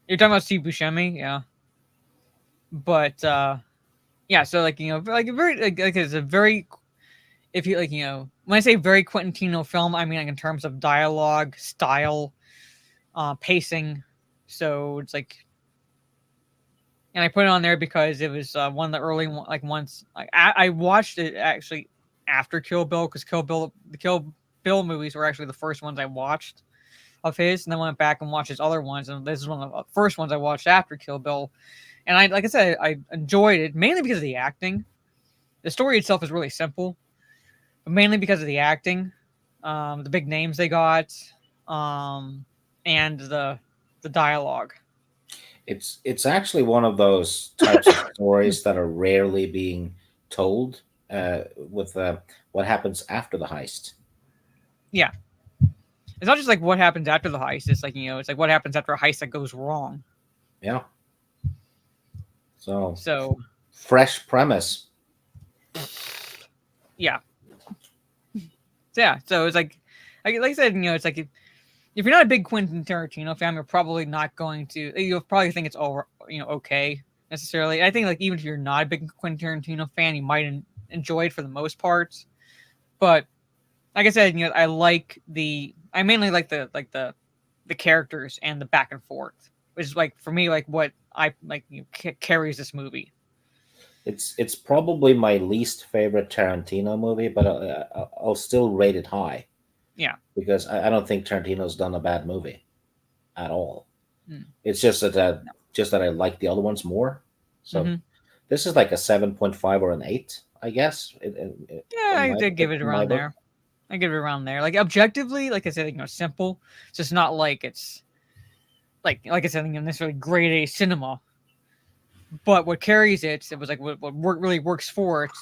you're talking about Steve Buscemi, yeah. But yeah, so like like a very like it's a very if you like when I say very Quentin Tarantino film, I mean like in terms of dialogue, style, pacing. So it's like, and I put it on there because it was one of the early like ones. Like I watched it actually after Kill Bill because the Kill Bill movies were actually the first ones I watched of his, and then went back and watched his other ones, and this is one of the first ones I watched after Kill Bill. And I like I said, I enjoyed it mainly because of the acting. The story itself is really simple, but mainly because of the acting, the big names they got, and the dialogue. It's actually one of those types of stories that are rarely being told. With what happens after the heist. Yeah, it's not just like what happens after the heist. It's like it's like what happens after a heist that goes wrong. Yeah. So fresh premise. Yeah. Yeah. So it's like I said, it's like if you're not a big Quentin Tarantino fan, you're probably not going to. You'll probably think it's all okay necessarily. I think like even if you're not a big Quentin Tarantino fan, you might enjoy it for the most part. But like I said, I mainly like the characters and the back and forth, which is like for me like what I like carries this movie. It's probably my least favorite Tarantino movie, but I'll still rate it high. Yeah, because I don't think Tarantino's done a bad movie at all. Mm. It's just that I like the other ones more. So this is like a 7.5 or an 8, I guess. Yeah, I did give it around there. I give it around there. Like objectively, like I said, simple. It's just not like it's like I said, necessarily grade A cinema. But what carries it was like what really works for it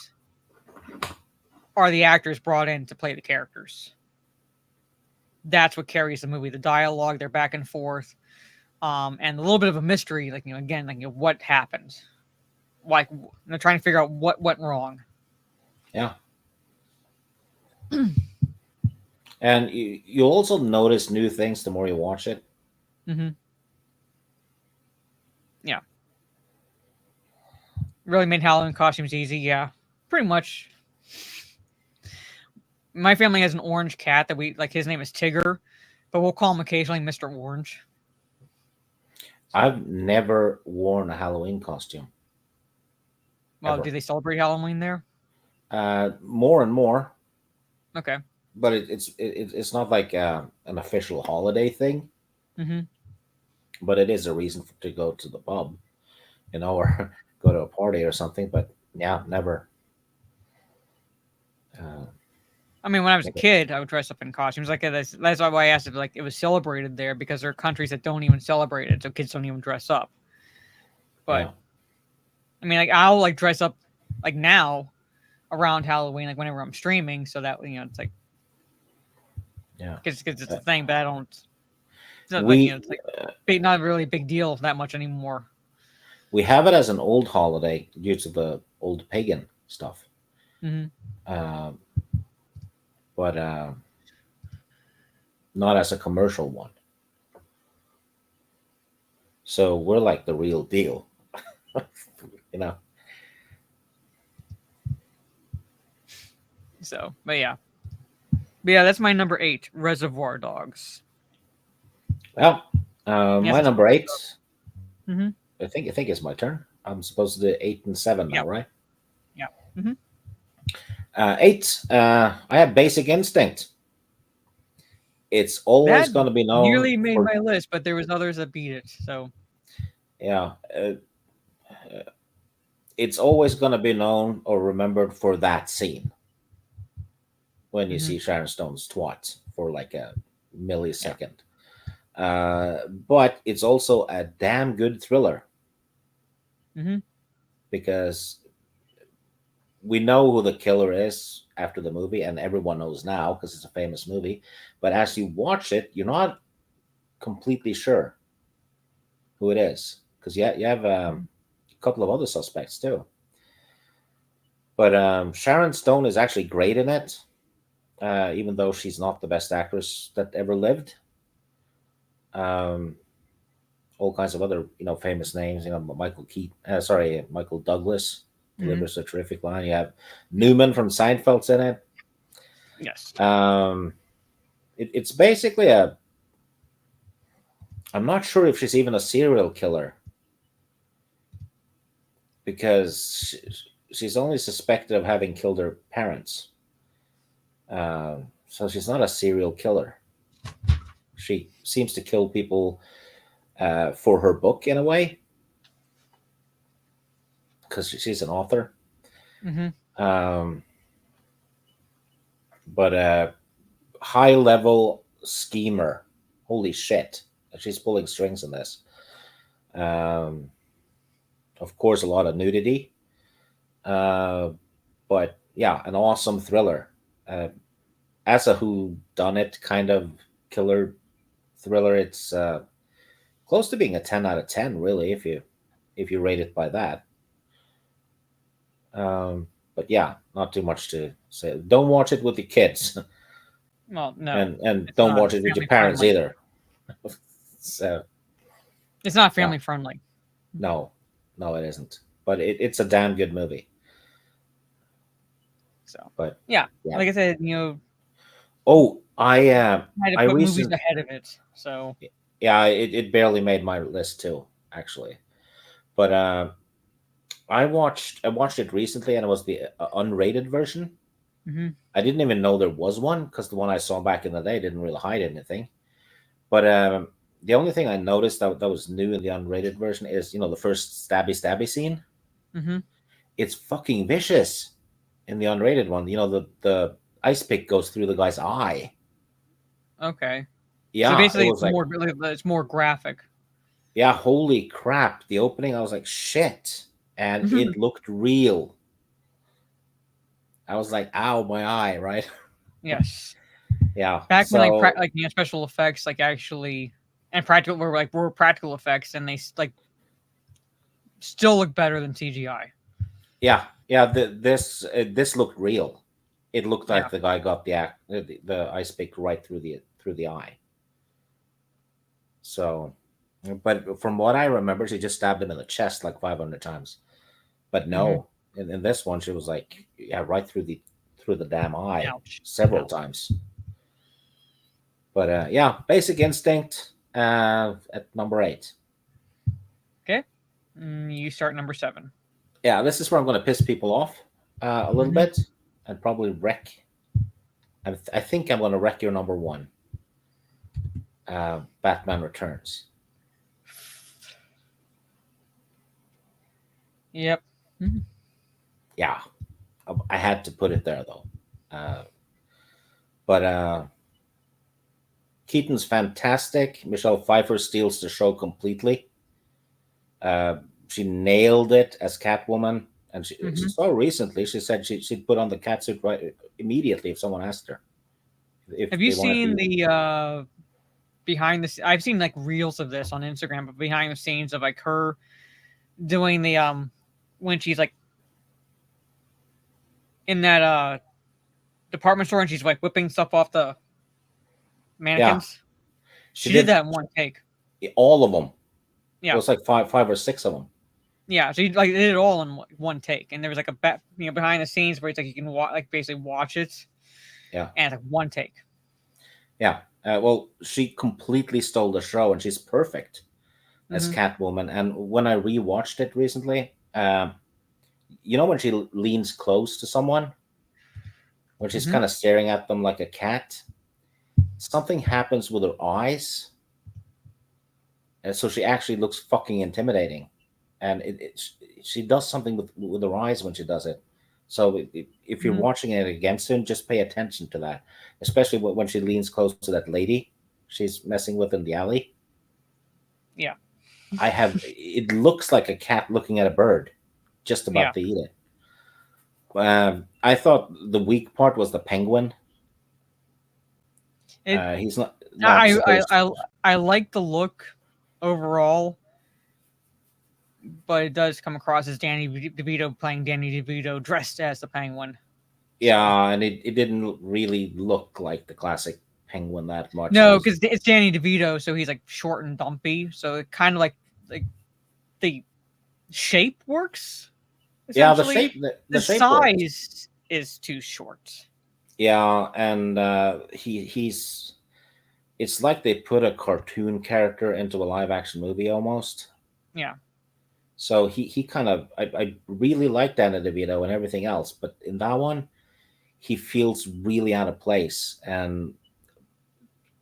are the actors brought in to play the characters. That's what carries the movie. The dialogue, their back and forth, and a little bit of a mystery. Like again, like what happened. Like they're trying to figure out what went wrong. Yeah. And you also notice new things the more you watch it. Mm-hmm. Yeah. Really made Halloween costumes easy. Yeah, pretty much. My family has an orange cat that we like. His name is Tigger, but we'll call him occasionally Mr. Orange. I've never worn a Halloween costume. Well, do they celebrate Halloween there? More and more. Okay. But it's not like an official holiday thing. Mm-hmm. But it is a reason to go to the pub, or go to a party or something. But yeah, never. I mean, when I was a kid, I would dress up in costumes. Like that's why I asked if like it was celebrated there, because there are countries that don't even celebrate it, so kids don't even dress up. But yeah. I mean, like I'll like dress up like now around Halloween, like whenever I'm streaming, so that it's like because it's a thing, but I don't. It's not it's like not really a big deal that much anymore. We have it as an old holiday due to the old pagan stuff. Mm-hmm. But not as a commercial one. So we're like the real deal, So, but yeah, that's my number 8, Reservoir Dogs. Well, my number 8. Mm-hmm. I think it's my turn. I'm supposed to do 8 and 7 now, right? Yeah. Mm-hmm. 8. I have Basic Instinct. It's always going to be known. Nearly made my list, but there was others that beat it. So, yeah, it's always going to be known or remembered for that scene when you see Sharon Stone's twat for like a millisecond. But it's also a damn good thriller. Mm-hmm. Because we know who the killer is after the movie, and everyone knows now because it's a famous movie. But as you watch it, you're not completely sure who it is because you have a couple of other suspects too. But Sharon Stone is actually great in it, even though she's not the best actress that ever lived. Um, all kinds of other famous names. Michael Douglas delivers a terrific line. You have Newman from Seinfeld's in it. Yes. It's basically a. I'm not sure if she's even a serial killer because she's only suspected of having killed her parents. So she's not a serial killer. She seems to kill people for her book in a way because she's an author. But high level schemer. Holy shit. She's pulling strings in this. Of course, a lot of nudity. But yeah, an awesome thriller. As a whodunit kind of killer thriller, it's close to being a 10 out of 10, really, if you rate it by that. But yeah, not too much to say. Don't watch it with your kids. Well, no, and don't watch it with your parents either. So it's not family friendly. No, it isn't. But it's a damn good movie. So, but yeah, like I said, Oh, I had to put movies recently ahead of it. So yeah, it barely made my list too, actually. But I watched it recently, and it was the unrated version. I didn't even know there was one because the one I saw back in the day didn't really hide anything. But the only thing I noticed that was new in the unrated version is the first stabby scene. It's fucking vicious in the unrated one. The ice pick goes through the guy's eye. Okay. Yeah. So basically, it's more graphic. Yeah. Holy crap! The opening, I was like, shit, and it looked real. I was like, ow, my eye, right? Yes. Yeah. Back when special effects actually and practical were practical effects, and they still look better than CGI. Yeah. This looked real. It looked like the guy got the ice pick right through the eye. So, but from what I remember, she just stabbed him in the chest like 500 times. But no, in this one, she was like, right through the damn eye. Ouch. Several times. But Basic Instinct at number 8. Okay, you start number 7. Yeah, this is where I'm going to piss people off a little bit and probably wreck. I think I'm going to wreck your number 1. Batman Returns. Yep. Yeah, I had to put it there though. But Keaton's fantastic. Michelle Pfeiffer steals the show completely. She nailed it as Catwoman, and she so recently she said she'd put on the catsuit right immediately if someone asked her. Have you seen the behind the? I've seen reels of this on Instagram, but behind the scenes of her doing the when she's in that department store and she's whipping stuff off the mannequins. Yeah. She did that in one take. All of them. Yeah, it was like five or six of them. Yeah, so you did it all in one take, and there was a behind the scenes where it's you can basically watch it. Yeah, and one take. Yeah, well, she completely stole the show, and she's perfect as Catwoman. And when I rewatched it recently, when she leans close to someone, when she's kind of staring at them like a cat, something happens with her eyes, and so she actually looks fucking intimidating. And she does something with her eyes when she does it. So if you're watching it against him, just pay attention to that, especially when she leans close to that lady she's messing with in the alley. Yeah, it looks like a cat looking at a bird, just about to eat it. I thought the weak part was the Penguin. He's not I, I supposed. I I like the look overall, but it does come across as Danny DeVito playing Danny DeVito dressed as the Penguin. Yeah, and it didn't really look like the classic Penguin that much. No, because it's Danny DeVito, so he's like short and dumpy. So it kind of like the shape works. Yeah, the essentially. shape, The shape size works. is too short. Yeah, and he's. It's like they put a cartoon character into a live action movie almost. Yeah. So he kind of I really like Danny DeVito and everything else, but in that one, he feels really out of place. And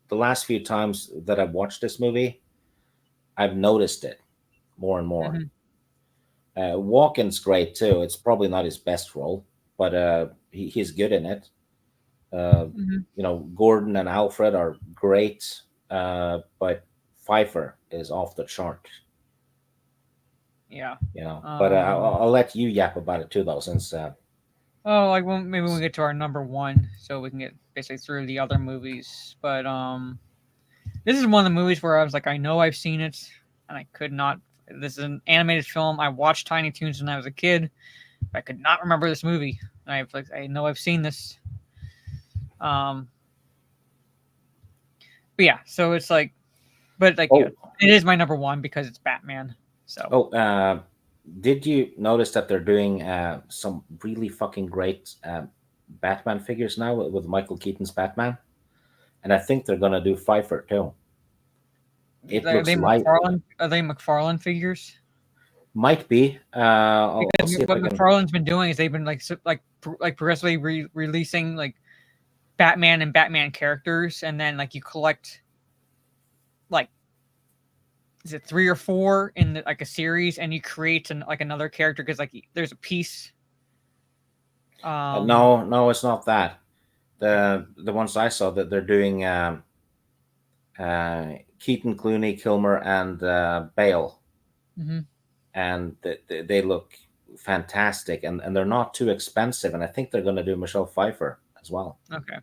the last few times that I've watched this movie, I've noticed it more and more. Mhm. Walken's great too. It's probably not his best role, but he's good in it. Mhm. Gordon and Alfred are great, but Pfeiffer is off the chart. Yeah. But I'll let you yap about it too, though, since like well, maybe when we get to our number one, so we can get basically through the other movies. But this is one of the movies where I was like, I know I've seen it, and I could not. This is an animated film. I watched Tiny Toons when I was a kid. But I could not remember this movie. I know I've seen this. But yeah, so it's like, but like, Oh. yeah, it is my number one because it's Batman. So did you notice that they're doing some really fucking great Batman figures now with Michael Keaton's Batman? And I think they're gonna do Pfeiffer too. It are looks they like McFarlane? Are they McFarlane figures? might be. I'll Because see if what I can. McFarlane's been doing is they've been like progressively releasing like Batman and Batman characters, and then like you collect like is it 3 or 4 in like a series, and you create like another character because like there's a piece. No, it's not that. The ones I saw that they're doing Keaton, Clooney, Kilmer, and Bale, Mhm. and they look fantastic, and they're not too expensive. And I think they're going to do Michelle Pfeiffer as well. Okay.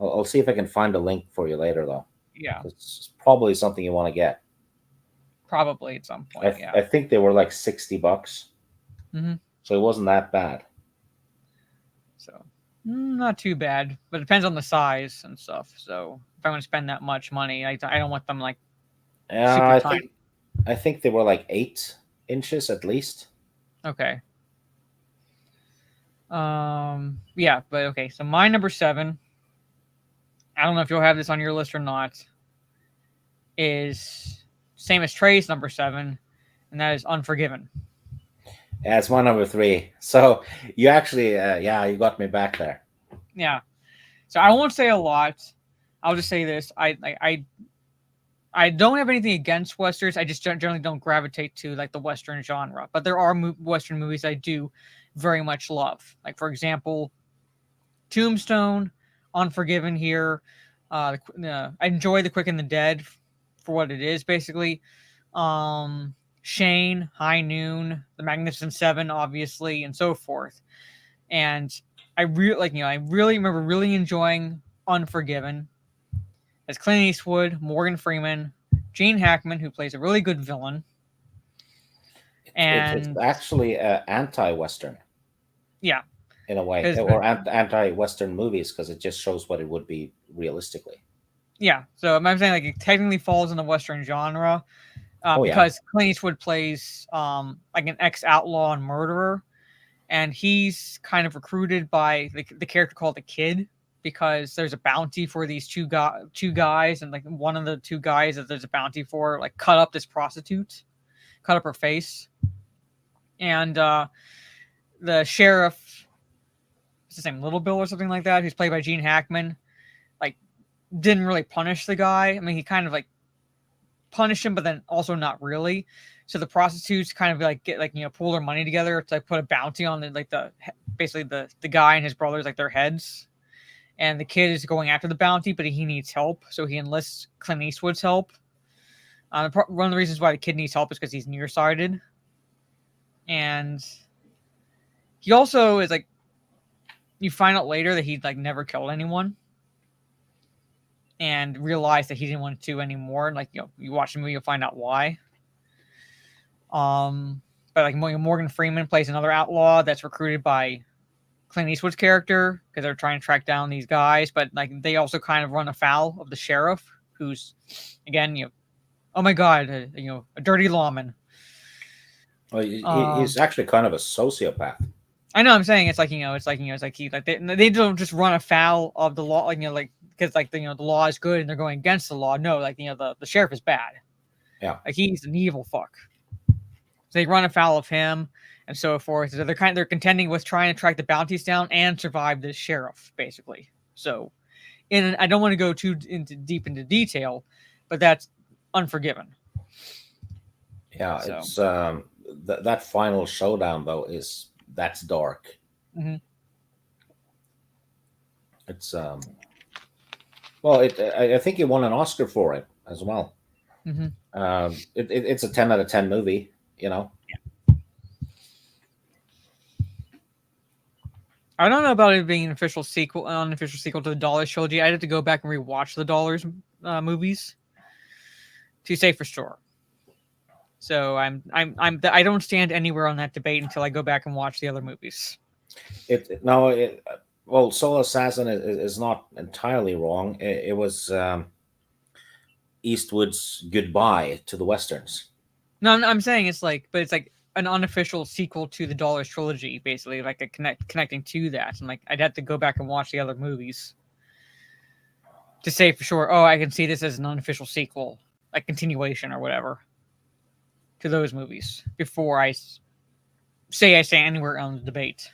I'll see if I can find a link for you later, though. Yeah. It's probably something you want to get. Probably at some point. I think they were like $60, Mhm. so it wasn't that bad. So not too bad, but it depends on the size and stuff. So if I want to spend that much money, I don't want them like Yeah, super tiny. I think they were like 8 inches at least. Okay. Yeah, but okay. So my number 7, I don't know if you'll have this on your list or not, is same as Trey's number 7, and that is Unforgiven. Yeah, it's my number 3. So you actually, you got me back there. Yeah. So I won't say a lot. I'll just say this: I don't have anything against westerns. I just generally don't gravitate to like the western genre. But there are western movies I do very much love. Like for example, Tombstone, Unforgiven. Here, I enjoy The Quick and the Dead for what it is, basically. Shane, High Noon, The Magnificent Seven, obviously, and so forth. And I really remember really enjoying Unforgiven. As Clint Eastwood, Morgan Freeman, Gene Hackman, who plays a really good villain. It's And actually anti-Western. Yeah. In a way, or anti-Western movies, because it just shows what it would be realistically. Yeah. So I'm saying like it technically falls in the Western genre because Clint Eastwood plays like an ex-outlaw and murderer. And he's kind of recruited by the character called the Kid, because there's a bounty for these two guys, and like one of the two guys that there's a bounty for like cut up this prostitute, cut up her face, and the sheriff, what's his name, Little Bill or something like that, who's played by Gene Hackman, like didn't really punish the guy. I mean, he kind of like punished him, but then also not really. So the prostitutes kind of like get pull their money together to like put a bounty on basically the guy and his brothers, like their heads. And the Kid is going after the bounty, but he needs help, so he enlists Clint Eastwood's help. One of the reasons why the Kid needs help is because he's nearsighted, and he also is like you find out later that he like never killed anyone, and realize that he didn't want to anymore. Like you watch the movie, you'll find out why. But like Morgan Freeman plays another outlaw that's recruited by Clint Eastwood's character because they're trying to track down these guys. But like they also kind of run afoul of the sheriff, who's again, oh my god, a dirty lawman. Well, he's actually kind of a sociopath. I know. I'm saying it's like they don't just run afoul of the law, like because the law is good and they're going against the law. No, like the sheriff is bad. Yeah, like he's an evil fuck. So they run afoul of him and so forth. So they're contending with trying to track the bounties down and survive this sheriff, basically. So, I don't want to go too deep into detail, but that's Unforgiven. Yeah, so. It's that final showdown though that's dark. Mm-hmm. It's well, I think he won an Oscar for it as well. Mm-hmm. It's a 10 out of 10 movie, Yeah. I don't know about it being an unofficial sequel to the Dollars trilogy. I'd have to go back and rewatch the Dollars movies to say for sure. So I don't stand anywhere on that debate until I go back and watch the other movies. Well, Soul Assassin is not entirely wrong. It was Eastwood's goodbye to the westerns. No, I'm saying it's like an unofficial sequel to the Dollars trilogy, basically, like a connecting to that. And like I'd have to go back and watch the other movies to say for sure. Oh, I can see this as an unofficial sequel, like continuation or whatever, to those movies before I say anywhere on the debate.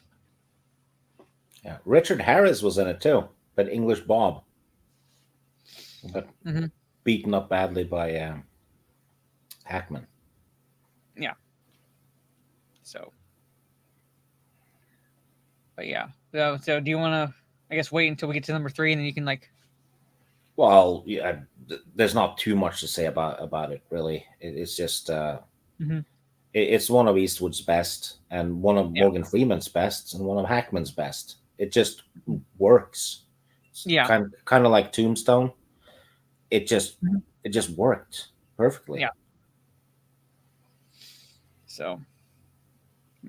Yeah, Richard Harris was in it too, but English Bob got beaten up badly by Hackman. Yeah. So, but yeah. So do you want to, I guess, wait until we get to number 3 and then you can like. Well, yeah, there's not too much to say about it really. It's just it's one of Eastwood's best and one of Morgan Freeman's best and one of Hackman's best. It just works. It's kind of like Tombstone. It just worked perfectly. Yeah. So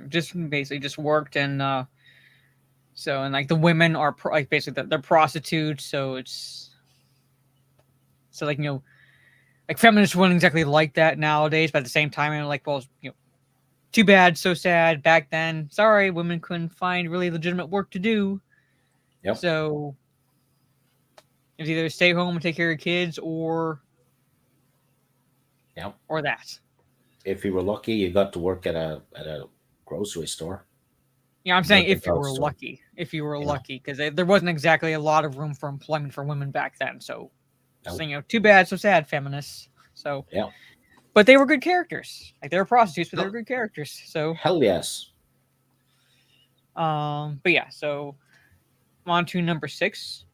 just basically just worked, and so like the women are like basically they're prostitutes, so it's like like feminists wouldn't exactly like that nowadays, but at the same time I'm like, well, too bad, so sad. Back then, sorry, women couldn't find really legitimate work to do. Yep. So it's either stay home and take care of kids or that. If you were lucky, you got to work at a grocery store. Yeah, I'm saying if you were lucky. If you were lucky, because there wasn't exactly a lot of room for employment for women back then. So, too bad, so sad, feminists. So, but they were good characters. Like they were prostitutes, but they were good characters. So hell yes. But yeah, so on to number 6.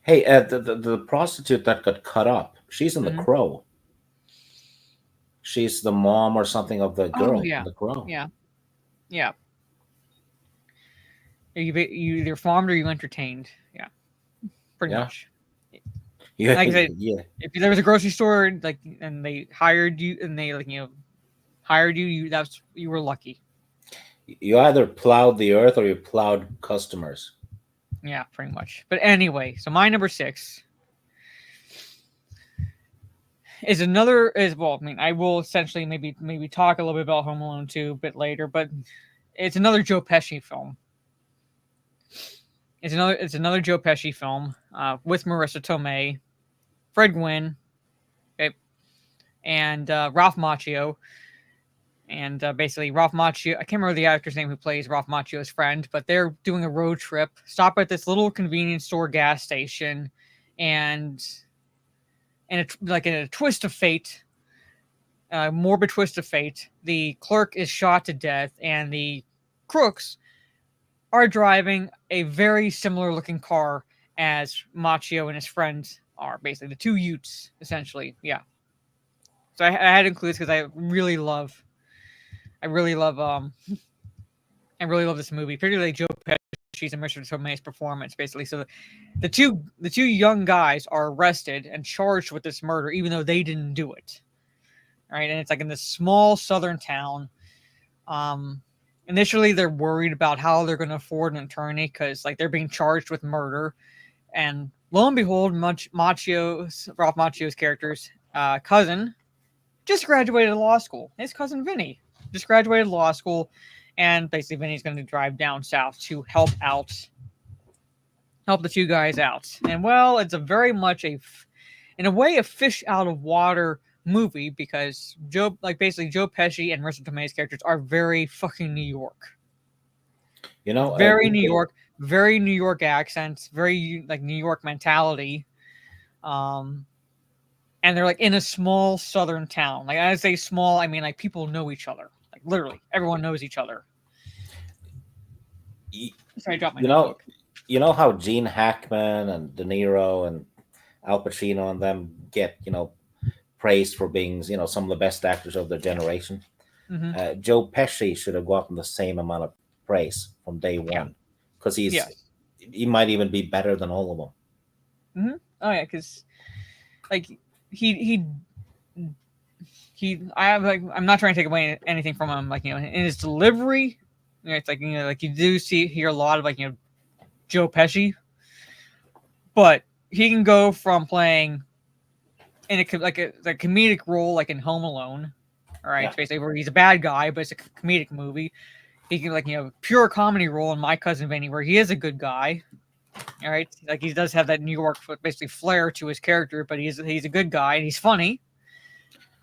Hey, the prostitute that got cut up, she's in The Crow. She's the mom or something of the girl in The Crow. Yeah. Yeah. You either farmed or you entertained. Yeah. Pretty much. Yeah. Like I said, if there was a grocery store and they hired you and they hired you, you were lucky. You either plowed the earth or you plowed customers. Yeah, pretty much. But anyway, so my number 6 is I will essentially maybe talk a little bit about Home Alone 2 a bit later, but it's another Joe Pesci film. It's another Joe Pesci film with Marissa Tomei, Fred Gwynne, and Ralph Macchio. And basically, Ralph Macchio, I can't remember the actor's name who plays Ralph Macchio's friend, but they're doing a road trip, stop at this little convenience store gas station, and in a twist of fate, morbid twist of fate, the clerk is shot to death, and the crooks are driving a very similar looking car as Macchio and his friends are, basically the two Utes, essentially. Yeah. So I had to include this because I really love this movie, particularly Joe Pesci Pesci's and Mr. Tomei's performance, basically. So the two young guys are arrested and charged with this murder, even though they didn't do it. All right, and it's like in this small southern town. Initially, they're worried about how they're going to afford an attorney because like they're being charged with murder, and lo and behold, Ralph Macchio's character's cousin just graduated law school. His cousin Vinny just graduated law school, and basically Vinny's going to drive down south to help the two guys out. And well, it's a very much in a way, a fish out of water movie because Joe Pesci and Marissa Tomei's characters are very fucking New York. Very New York, very New York accents, very like New York mentality. And they're like in a small southern town. Like I say small, I mean like people know each other. Like literally, everyone knows each other. Sorry, I dropped my notebook. You know how Gene Hackman and De Niro and Al Pacino and them get, praised for being, some of the best actors of their generation. Mm-hmm. Joe Pesci should have gotten the same amount of praise from day one because he might even be better than all of them. Mm-hmm. Oh yeah, because like I'm not trying to take away anything from him. Like in his delivery, it's like like you do hear a lot of like Joe Pesci, but he can go from playing in a comedic role like in Home Alone, all right, basically where he's a bad guy, but it's a comedic movie. He can pure comedy role in My Cousin Vinny where he is a good guy, all right, like he does have that New York basically flair to his character, but he's a good guy and he's funny.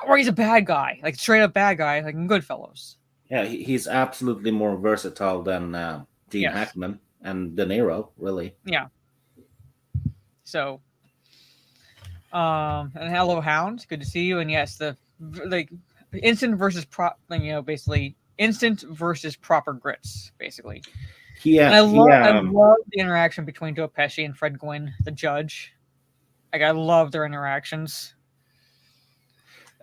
Or he's a bad guy, like straight up bad guy, like in Goodfellas. Yeah, he's absolutely more versatile than Gene Hackman and De Niro, really. Yeah. So, and hello, Hound. Good to see you. And yes, the instant versus basically instant versus proper grits, basically. Yeah, I love the interaction between Joe Pesci and Fred Gwynne, the judge. Like I love their interactions.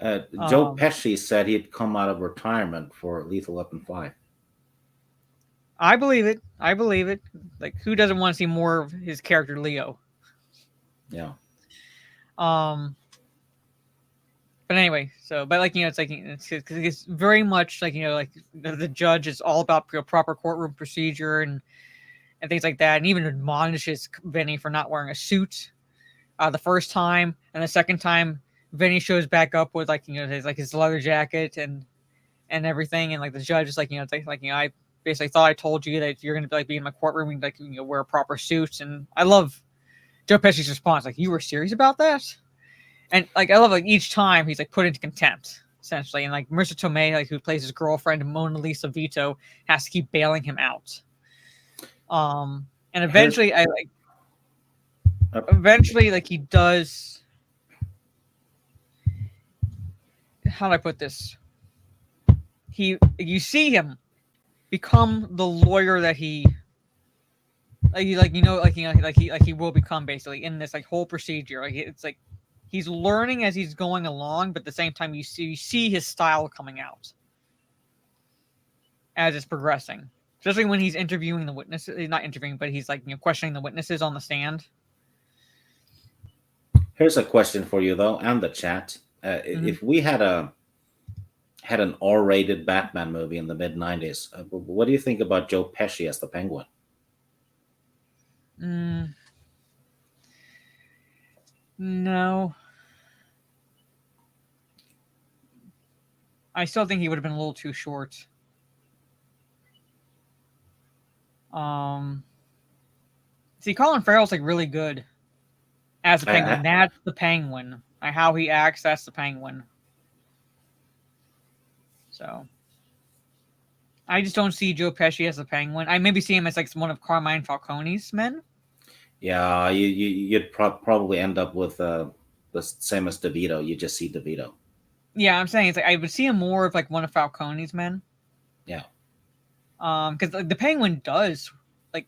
Joe Pesci said he'd come out of retirement for Lethal Weapon 5. I believe it. Like, who doesn't want to see more of his character, Leo? Yeah. But anyway, but like it's like it's very much like like the judge is all about proper courtroom procedure and things like that, and even admonishes Vinny for not wearing a suit the first time, and the second time Vinny shows back up with his leather jacket and everything, and like the judge is like it's like I basically thought I told you that you're gonna be in my courtroom and wear a proper suit, and I love Joe Pesci's response, like you were serious about that, and like I love like each time he's like put into contempt essentially, and like Marissa Tomei, like who plays his girlfriend Mona Lisa Vito, has to keep bailing him out, and eventually like he does. How do I put this? You see him become the lawyer that he will become basically in this like whole procedure. Like it's like he's learning as he's going along, but at the same time you see his style coming out as it's progressing. Especially when he's interviewing the witnesses. He's not interviewing, but he's like questioning the witnesses on the stand. Here's a question for you though, and the chat. If we had an R-rated Batman movie in the mid-90s, what do you think about Joe Pesci as the Penguin? No. I still think he would have been a little too short. See, Colin Farrell's like really good as the Penguin. That's the Penguin. How he acts, that's the Penguin. So I just don't see Joe Pesci as the Penguin. I maybe see him as like one of Carmine Falcone's men. Yeah, you'd probably end up with the same as DeVito. You just see DeVito. Yeah, I'm saying it's like I would see him more of like one of Falcone's men. Yeah. Because the Penguin does like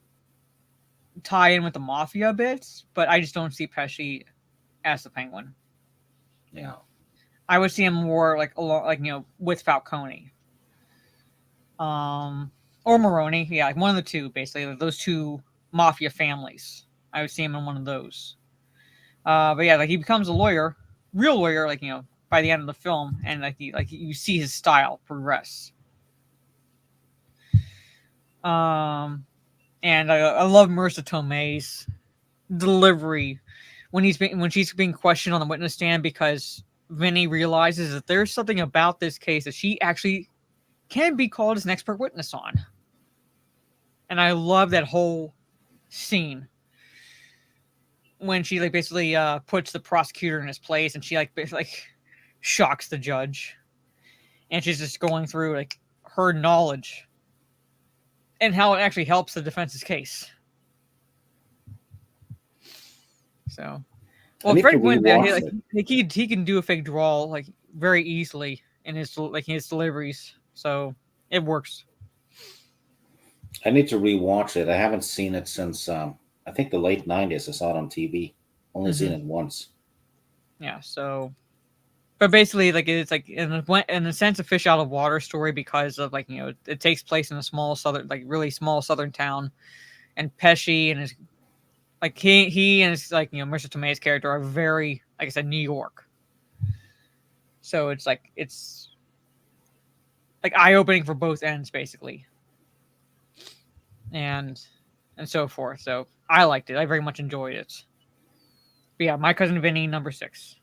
tie in with the mafia bits, but I just don't see Pesci as the Penguin. Yeah. I would see him more like along, like with Falcone. or Maroni. Yeah, like one of the two, basically. Like those two mafia families. I would see him in one of those. But yeah, like he becomes a lawyer, real lawyer, like by the end of the film, and you see his style progress. And I love Marissa Tomei's delivery when she's being questioned on the witness stand, because Vinny realizes that there's something about this case that she actually can be called as an expert witness on. And I love that whole scene when she basically puts the prosecutor in his place, and she basically shocks the judge, and she's just going through her knowledge and how it actually helps the defense's case. So, well, Fred Gwynn, he can do a fake draw very easily in his deliveries, so it works. I need to rewatch it. I haven't seen it since I think the late '90s. I saw it on TV. Only seen it once. Yeah. So, but basically, it's in a sense a fish out of water story, because of it takes place in a small southern, really small southern town, and Pesci and his he and his Marissa Tomei's character are very, like I said, New York. So it's eye opening for both ends, basically. And so forth. So I liked it. I very much enjoyed it. But yeah, My Cousin Vinny, number 6.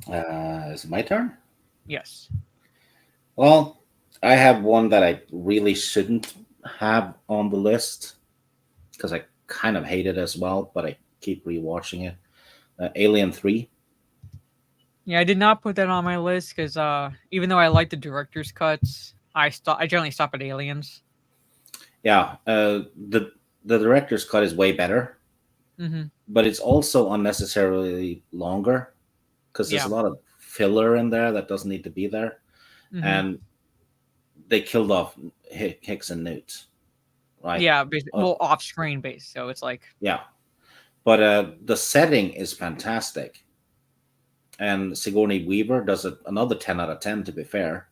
Is it my turn? Yes. Well, I have one that I really shouldn't have on the list because I kind of hate it as well, but I keep rewatching it. Alien 3. Yeah, I did not put that on my list because even though I like the director's cuts, I generally stop at Aliens. Yeah, the director's cut is way better, but it's also unnecessarily longer because there's a lot of filler in there that doesn't need to be there, and they killed off Hicks and Newt, right? Yeah, well, off-screen based, so it's but the setting is fantastic, and Sigourney Weaver does another 10 out of 10. To be fair,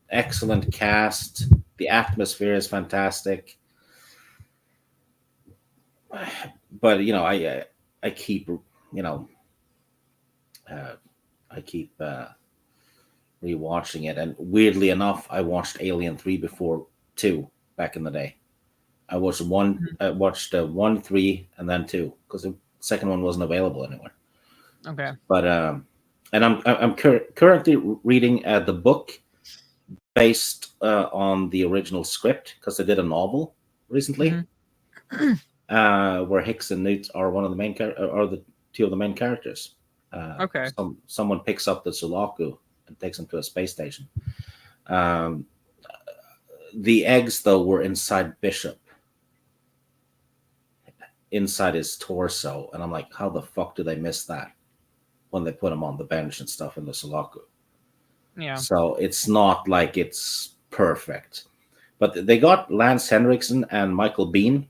excellent cast. The atmosphere is fantastic, but I keep rewatching it, and weirdly enough, I watched Alien 3 before 2 back in the day. I watched 1, 3, and then 2 because the second one wasn't available anywhere. Okay, but and I'm currently reading the book based on the original script because they did a novel recently where Hicks and Newt are one of the main are the two of the main characters. Okay. Someone picks up the Sulaco and takes him to a space station. The eggs, though, were inside Bishop, inside his torso, and I'm like, how the fuck do they miss that when they put him on the bench and stuff in the Sulaco? Yeah. So it's not like it's perfect, but they got Lance Henriksen and Michael Biehn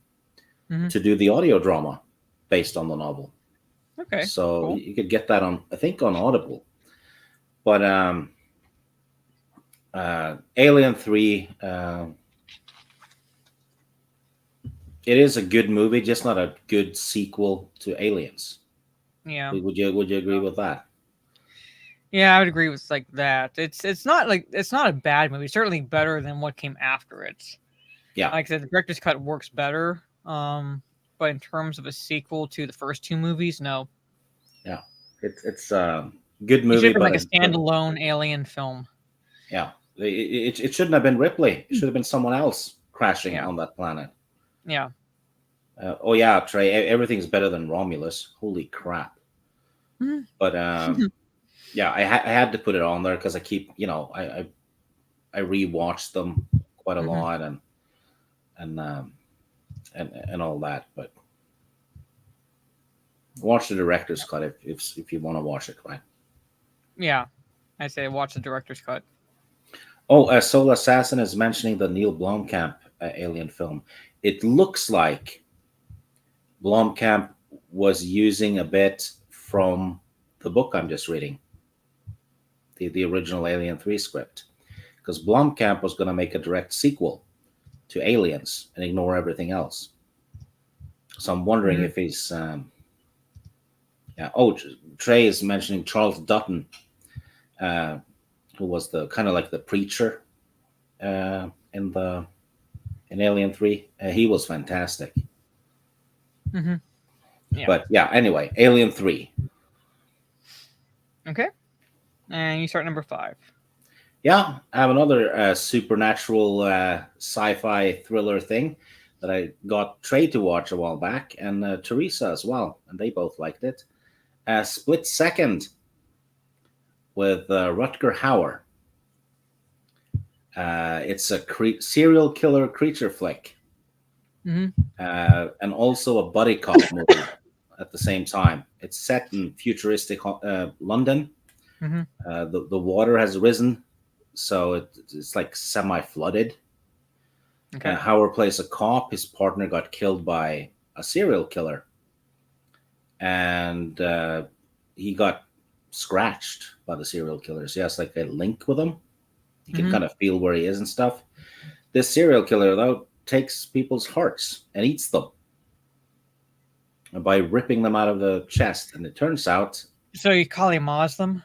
to do the audio drama based on the novel. Okay. So cool. You could get that on Audible. But Alien 3, it is a good movie, just not a good sequel to Aliens. Yeah. Would you agree with that? Yeah, I would agree with that. It's not a bad movie. It's certainly better than what came after it. Yeah. Like I said, the director's cut works better. But in terms of a sequel to the first 2 movies, no. Yeah. It's a good movie, but a standalone Alien film. Yeah. It shouldn't have been Ripley. It should have been someone else crashing on that planet. Yeah. Oh yeah, Trey. Everything's better than Romulus. Holy crap! But yeah, I had to put it on there because I keep, I rewatched them quite a lot and all that. But watch the director's cut if you want to watch it, right? Yeah, I say watch the director's cut. Oh, Soul Assassin is mentioning the Neil Blomkamp Alien film. It looks like Blomkamp was using a bit from the book I'm just reading. the original Alien 3 script, because Blomkamp was going to make a direct sequel to Aliens and ignore everything else. So I'm wondering if he's yeah. Oh, Trey is mentioning Charles Dutton, who was the kind of like the preacher in Alien 3. He was fantastic. Yeah. But yeah, anyway, Alien 3. Okay. And you start number 5. Yeah, I have another supernatural sci-fi thriller thing that I got Trey to watch a while back, and Teresa as well, and they both liked it. Split Second with Rutger Hauer. It's a serial killer creature flick, and also a buddy cop movie at the same time. It's set in futuristic London. The water has risen, so it's like semi-flooded. Okay. Hauer plays a cop. His partner got killed by a serial killer, and he got scratched by the serial killer. So he has like a link with him. You can kind of feel where he is and stuff. This serial killer, though, takes people's hearts and eats them by ripping them out of the chest. And it turns out... So you call him Muslim?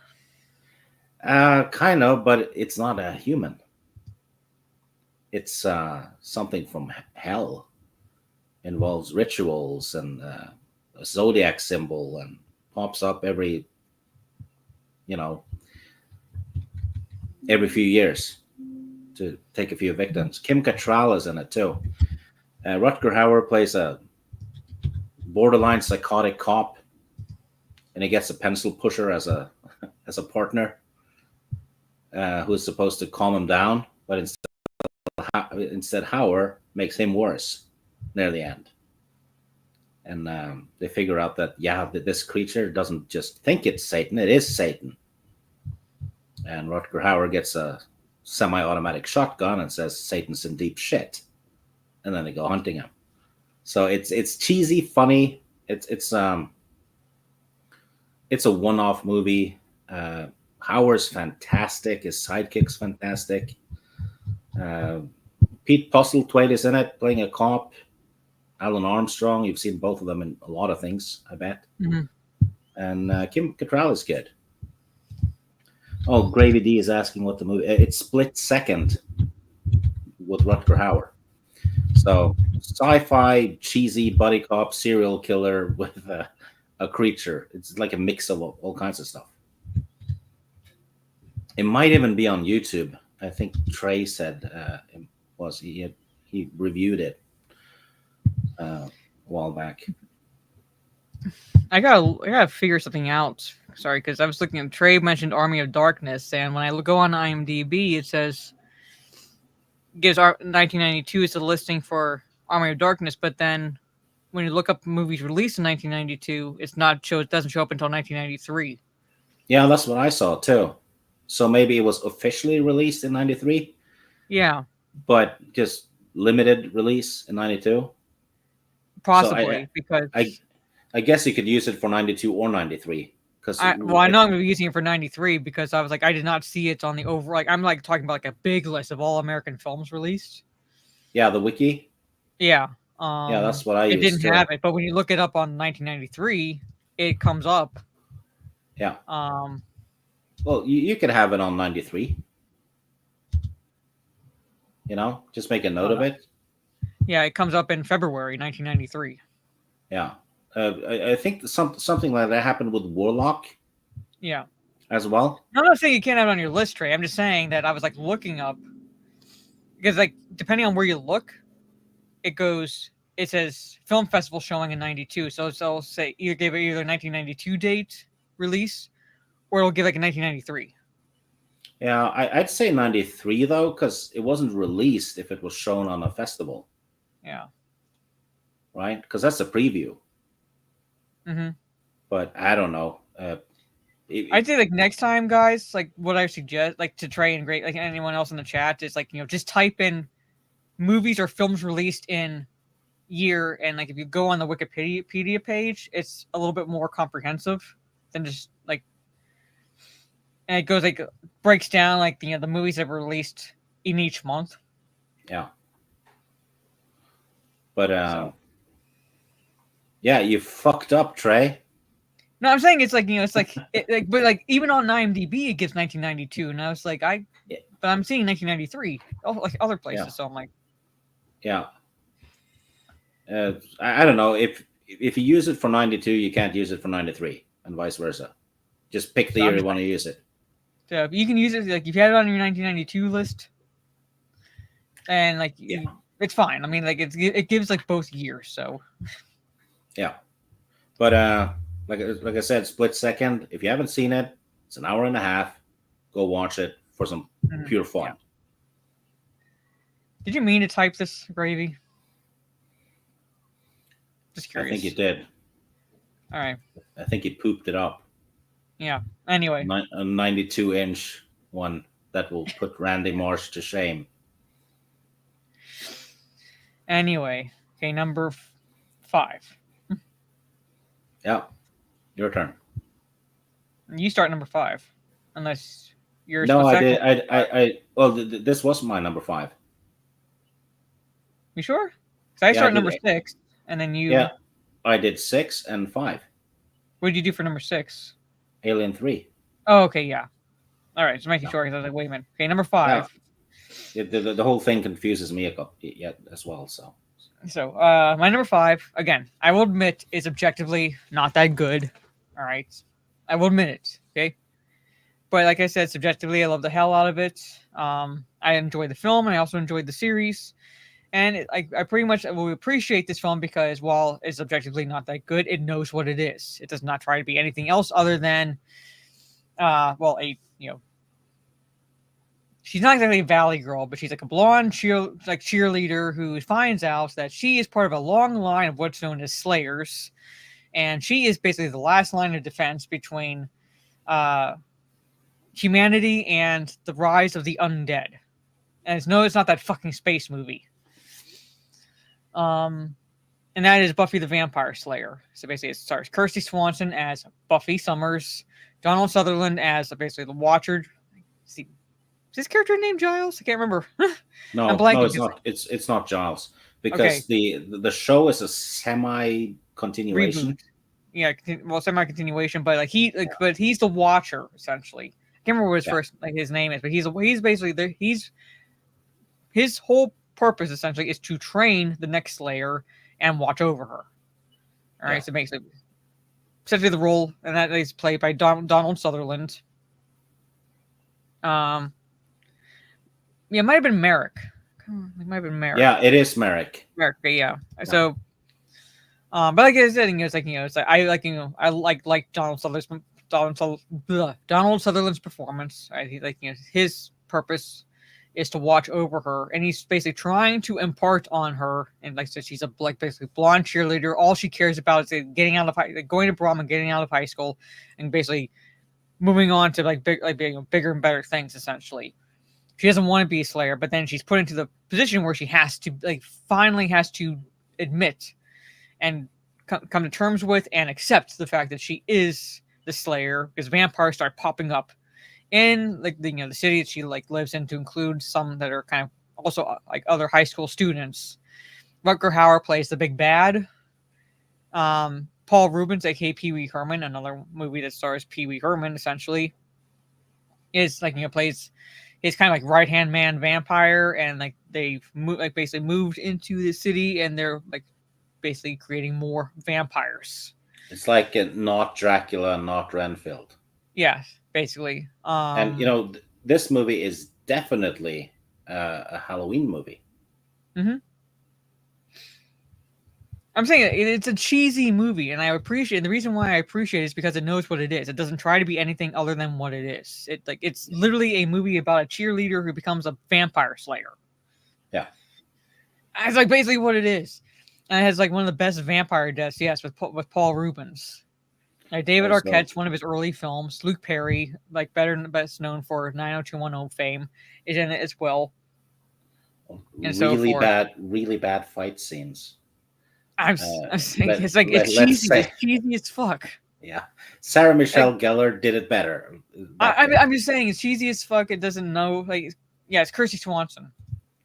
Kind of, but it's not a human. It's something from hell. Involves rituals and a zodiac symbol, and pops up every few years to take a few victims. Kim Cattrall is in it too. Rutger Hauer plays a borderline psychotic cop, and he gets a pencil pusher as a partner, who's supposed to calm him down, but instead Hauer makes him worse near the end. And they figure out that this creature doesn't just think it's Satan; it is Satan. And Rutger Hauer gets a semi-automatic shotgun and says Satan's in deep shit, and then they go hunting him. So it's cheesy, funny. It's a one-off movie. Hauer's fantastic. His sidekick's fantastic. Pete Postlethwaite is in it, playing a cop. Alan Armstrong, you've seen both of them in a lot of things, I bet. And Kim Cattrall is good. Oh, Gravy D is asking what the movie... It's Split Second with Rutger Hauer. So, sci-fi, cheesy, buddy cop, serial killer with a creature. It's like a mix of all kinds of stuff. It might even be on YouTube. I think Trey said he reviewed it a while back. I gotta figure something out. Sorry, because I was looking at Trey mentioned Army of Darkness, and when I go on IMDb, it says gives 1992 as a listing for Army of Darkness, but then when you look up movies released in 1992, it doesn't show up until 1993. Yeah, that's what I saw too. So maybe it was officially released in 93? Yeah. But just limited release in 92? Possibly, because... I guess you could use it for 92 or 93. I know I'm going to be using it for 93 because I was like, I did not see it on the over... Like, I'm like talking about like a big list of all American films released. Yeah, the wiki? Yeah. Yeah, that's what I used. It didn't have it, but when you look it up on 1993, it comes up. Yeah. Well, you could have it on 93. Just make a note of it. Yeah, it comes up in February 1993. Yeah. I think something like that happened with Warlock. Yeah. As well. I'm not saying you can't have it on your list, Trey. I'm just saying that I was like looking up because like depending on where you look, it says film festival showing in 92. So it'll say either 1992 date release or it'll give like a 1993. Yeah, I'd say 93 though, because it wasn't released if it was shown on a festival. Yeah. Right? Because that's a preview. But I don't know. I'd say like next time, guys, like what I suggest, like to Trey and Great, like anyone else in the chat, is like just type in movies or films released in year, and like if you go on the Wikipedia page, it's a little bit more comprehensive than just like. and it goes like breaks down like the movies that were released in each month. Yeah. But So- yeah, you fucked up, Trey. No, I'm saying it's like it's like but like even on IMDb it gives 1992, and I was like Yeah. but I'm seeing 1993, like other places, Yeah. so I'm like, Yeah. I don't know if you use it for 92, you can't use it for 93, and vice versa. Just pick the So I'm year you just want to use it. so you can use it like if you had it on your 1992 list, and like Yeah. it's fine. I mean, like it gives like both years, so Yeah. But like I said, Split Second. If you haven't seen it, it's an hour and a half. Go watch it for some Mhm. pure fun. Yeah. Did you mean to type this, Gravy? Just I curious. think you did. All right. I think you pooped it up. Yeah. Anyway, A 92-inch one that will put Randy Marsh to shame. okay, number 5. Yeah. Your turn. You start number 5, unless you're No, I second. did. I well, this was my number 5. You sure? So I Yeah, I start did number it. 6, and then you. Yeah. I did 6 and 5. What did you do for number 6? Alien 3. Oh, okay, yeah. All right, just making Yeah. sure because I was like, wait a minute. Okay, number 5. The whole thing confuses me as well. So So, my number 5, again, I will admit, is objectively not that good. All right, I will admit it. Okay, but like I said, subjectively, I love the hell out of it. I enjoyed the film, and I also enjoyed the series. And I pretty much will appreciate this film because while it's objectively not that good, it knows what it is. It does not try to be anything else other than, she's not exactly a valley girl, but she's like a blonde cheerleader who finds out that she is part of a long line of what's known as slayers, and she is basically the last line of defense between humanity and the rise of the undead. And it's not that fucking space movie. And that is Buffy the Vampire Slayer. So basically, it stars Kirsty Swanson as Buffy Summers, Donald Sutherland as basically the Watcher. See, is this character named Giles? I can't remember. no, I'm blanking. it's not. It's not Giles because the show is a semi continuation. Reboot. Yeah, semi-continuation, but but he's the Watcher essentially. I can't remember what his name is, but he's basically his whole purpose essentially is to train the next Slayer and watch over her. All right, so basically, essentially the role, and that is played by Donald Sutherland. It might have been Merrick. It might have been Merrick. Yeah, it is Merrick. Merrick, yeah. So, but like I said, it's like I like Donald Sutherland's performance. His purpose is to watch over her, and he's basically trying to impart on her. And like I said, she's a basically blonde cheerleader. All she cares about is getting out of going to prom and getting out of high school, and basically moving on to bigger and better things. Essentially, she doesn't want to be a Slayer, but then she's put into the position where she has to finally has to admit and come to terms with and accept the fact that she is the Slayer, because vampires start popping up in the city that she lives in, to include some that are kind of also other high school students. Rutger Hauer plays the big bad. Paul Rubens, aka Pee Wee Herman, another movie that stars Pee Wee Herman, essentially is plays his kind of right hand man vampire, and they've basically moved into the city, and they're basically creating more vampires. It's like not Dracula, not Renfield. Yeah, basically. And this movie is definitely a Halloween movie. Mm-hmm. I'm saying it's a cheesy movie, and I appreciate it. The reason why I appreciate it is because it knows what it is. It doesn't try to be anything other than what it is. It's literally a movie about a cheerleader who becomes a vampire slayer. Yeah, it's basically what it is. And it has one of the best vampire deaths, yes, with Paul Rubens. David Arquette's one of his early films. Luke Perry, best known for 90210 fame, is in it as well. And really bad fight scenes. I'm saying it's cheesy. It's cheesy as fuck. Yeah, Sarah Michelle Gellar did it better. I'm just saying, it's cheesy as fuck. It doesn't know, like, yeah, it's Kirsty Swanson.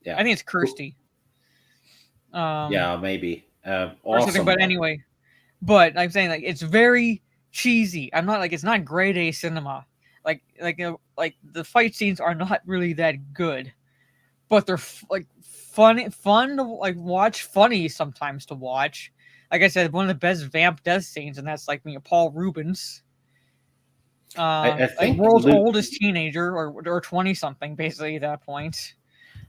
Yeah, I think it's Kirsty. Yeah, maybe. Or something. Awesome. But anyway, but I'm saying, like, it's very cheesy. I'm not like, it's not grade A cinema. Like the fight scenes are not really that good, but they're like fun to like watch, funny sometimes to watch. Like I said, one of the best vamp death scenes, and that's like Paul Rubens. I think like world's oldest teenager, or 20 something, basically at that point.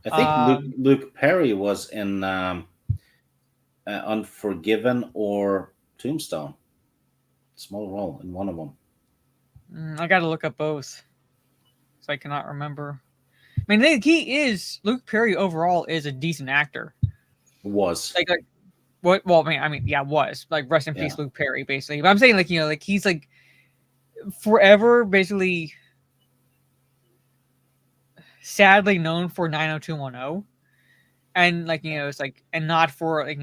I think Luke Perry was in Unforgiven or Tombstone. Small role in one of them. I got to look up both, so I cannot remember. I mean, Luke Perry overall is a decent actor. Was like what? Well, I mean, yeah, was like rest in peace, Luke Perry, basically. But I'm saying, like, like he's like forever, basically, sadly known for 90210, and like it's like, and not for like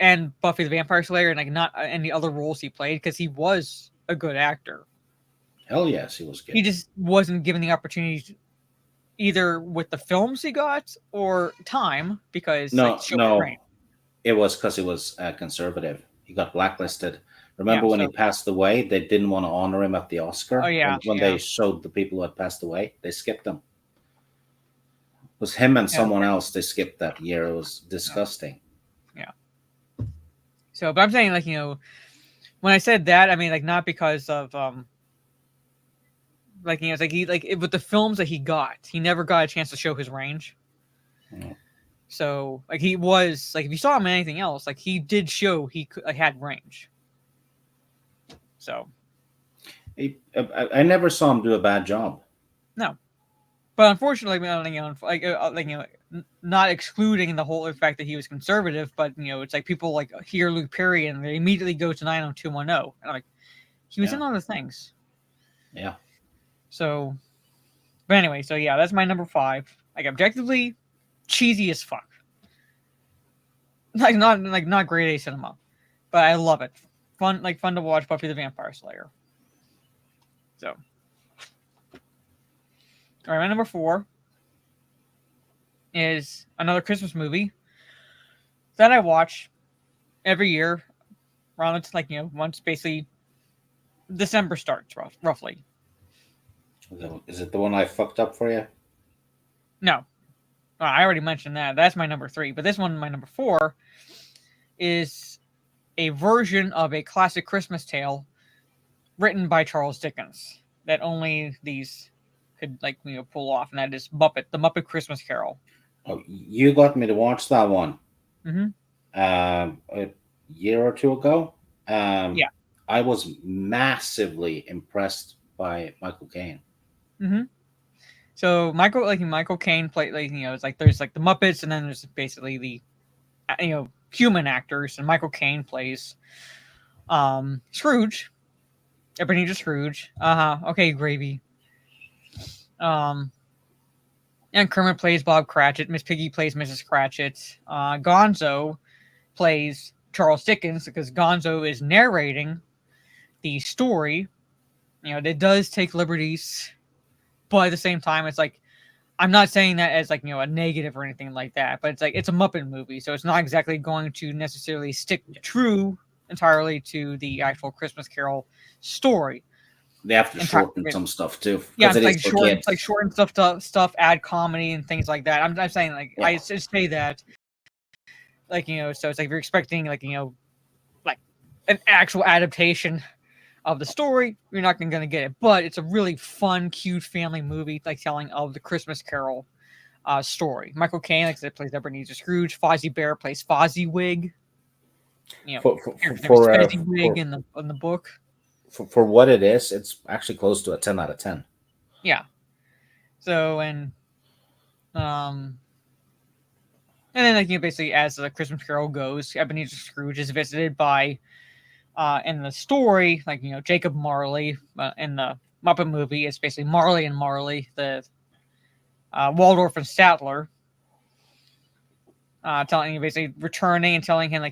and Buffy the Vampire Slayer, and like not any other roles he played, because he was a good actor. Hell yes, he was good. He just wasn't given the opportunity either with the films he got or time, because no, it was because he was conservative. He got blacklisted. Remember when he passed away, they didn't want to honor him at the Oscar. Oh yeah, when they showed the people who had passed away, they skipped him. It was him and someone else they skipped that year. It was disgusting. Yeah. So, but I'm saying, like, when I said that, I mean, like, not because of like, it's like with the films that he got, he never got a chance to show his range. Yeah. So, like, he was like, if you saw him in anything else, like, he did show he had range. So, I never saw him do a bad job. No, but unfortunately, not excluding the whole fact that he was conservative, but it's like people like hear Luke Perry and they immediately go to 90210, and like, he was in other things. Yeah. So, but anyway, so yeah, that's my number 5. Like, objectively, cheesy as fuck. Like not grade A cinema, but I love it. Fun to watch Buffy the Vampire Slayer. So, all right, my number 4 is another Christmas movie that I watch every year around once basically December starts, roughly. Is it the one I fucked up for you? No. I already mentioned that. That's my number 3. But this one, my number 4, is a version of a classic Christmas tale written by Charles Dickens that only these could pull off, and that is The Muppet Christmas Carol. Oh, you got me to watch that one. Mm-hmm. A year or two ago. Yeah. I was massively impressed by Michael Caine. Mm-hmm. So Michael Caine played it's like there's like the Muppets, and then there's basically the human actors, and Michael Caine plays Scrooge, Ebenezer Scrooge. Okay, gravy. And Kermit plays Bob Cratchit. Miss Piggy plays Mrs. Cratchit. Gonzo plays Charles Dickens, because Gonzo is narrating the story. It does take liberties, but at the same time, it's like, I'm not saying that as a negative or anything like that, but it's like, it's a Muppet movie, so it's not exactly going to necessarily stick true entirely to the actual Christmas Carol story. They have to shorten some stuff too. Yeah, it's like shorten stuff, add comedy and things like that. I'm saying I just say that so it's like if you're expecting like an actual adaptation of the story, you're not going to get it. But it's a really fun, cute family movie, telling of the Christmas Carol story. Michael Caine, like I said, plays Ebenezer Scrooge. Fozzie Bear plays Fozziwig. Fezziwig in the book. For what it is, it's actually close to a 10 out of 10. Yeah. So and then basically as the Christmas Carol goes, Ebenezer Scrooge is visited by in the story, Jacob Marley. In the Muppet movie, it's basically Marley and Marley, the Waldorf and Statler, telling basically returning and telling him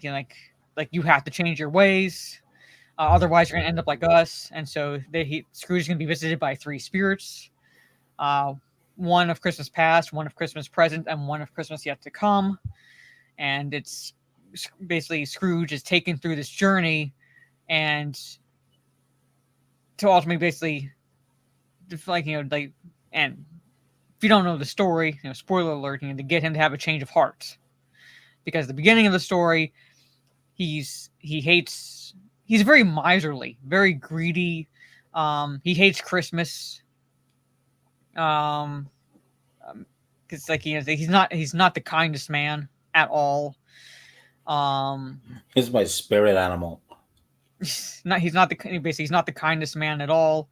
you have to change your ways. Otherwise, you're gonna end up like us. And so Scrooge is gonna be visited by three spirits. One of Christmas past, one of Christmas present, and one of Christmas yet to come. And it's basically Scrooge is taken through this journey, and to ultimately basically, and if you don't know the story, spoiler alert, to get him to have a change of heart, because at the beginning of the story, he's very miserly, very greedy. He hates Christmas. Because he's not the kindest man at all. He's my spirit animal. He's not the kindest man at all.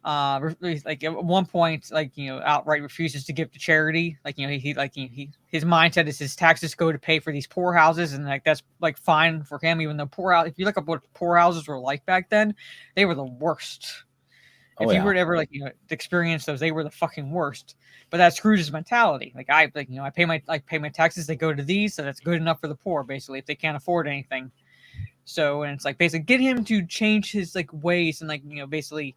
Like at one point, outright refuses to give to charity. His mindset is his taxes go to pay for these poor houses, and that's fine for him. Even though if you look up what poor houses were like back then, they were the worst. If you were to ever experience those, they were the fucking worst. But that's Scrooge's mentality. I pay my taxes, they go to these, so that's good enough for the poor, basically, if they can't afford anything. So, and it's basically get him to change his ways and basically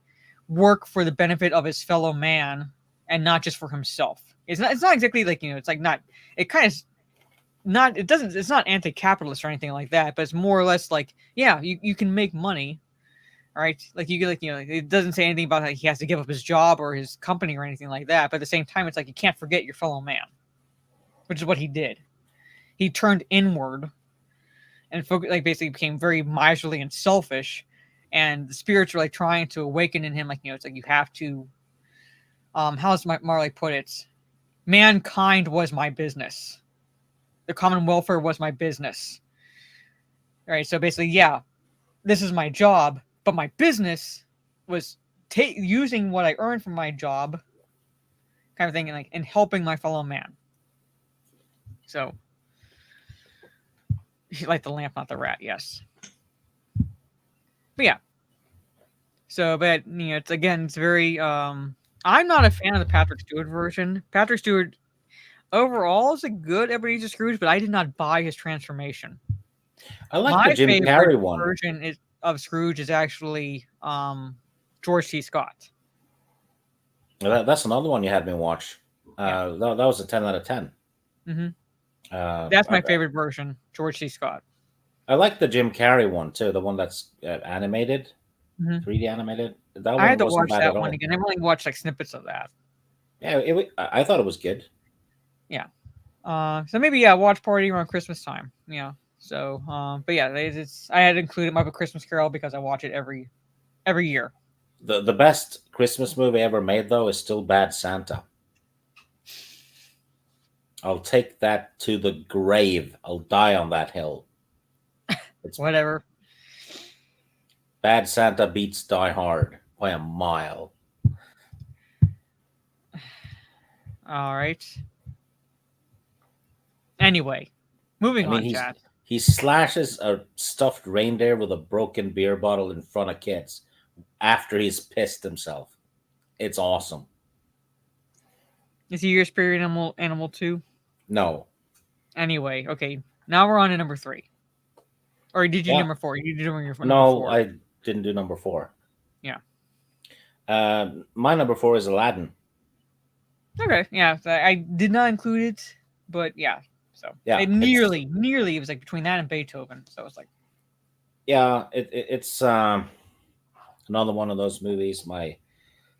work for the benefit of his fellow man and not just for himself. It's not exactly it's not anti-capitalist or anything like that, but it's more or less you can make money. Right, it doesn't say anything about he has to give up his job or his company or anything like that. But at the same time, it's you can't forget your fellow man, which is what he did. He turned inward and basically became very miserly and selfish. And the spirits were trying to awaken in him, you have to. How does Marley put it? Mankind was my business. The common welfare was my business. All right, so basically, this is my job. But my business was using what I earned from my job, kind of thing, and helping my fellow man. So, you like the lamp, not the rat, yes. But yeah. So, but it's very. I'm not a fan of the Patrick Stewart version. Patrick Stewart overall is a good Ebenezer Scrooge, but I did not buy his transformation. I like the Jim Carrey one. Version of Scrooge is actually George C. Scott. That's another one you had me watch. That was a 10 out of 10. Mm-hmm. That's my favorite version, George C. Scott. I like the Jim Carrey one too, the one that's animated, 3D animated. That one I had to watch that one again. I've only watched snippets of that. Yeah, I thought it was good. Yeah. So maybe watch party around Christmas time. Yeah. So, but yeah, I had included my Christmas Carol because I watch it every year. The best Christmas movie ever made, though, is still Bad Santa. I'll take that to the grave. I'll die on that hill. It's whatever. Bad Santa beats Die Hard by a mile. All right. Anyway, moving on, Chad. He slashes a stuffed reindeer with a broken beer bottle in front of kids after he's pissed himself. It's awesome. Is he your spirit animal too? No. Anyway, okay. Now we're on to number 3. Or did you do number 4? You did number 4. No, I didn't do number 4. Yeah. My number 4 is Aladdin. Okay, yeah. I did not include it, but yeah. So yeah, it nearly it was between that and Beethoven. So it's it's another one of those movies my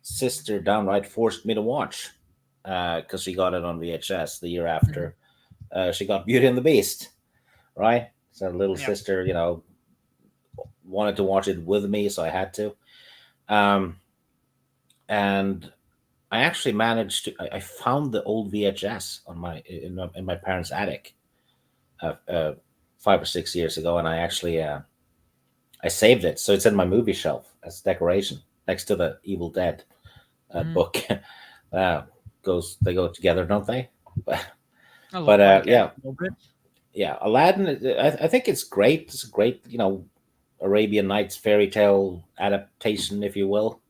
sister downright forced me to watch because she got it on VHS the year after she got Beauty and the Beast, right? So little sister, wanted to watch it with me, so I had to. And I actually managed to. I found the old VHS in my parents' attic 5 or 6 years ago, and I actually I saved it, so it's in my movie shelf as decoration next to the Evil Dead book. They go together, don't they? Aladdin. I think it's great. It's a great, Arabian Nights fairy tale adaptation, if you will.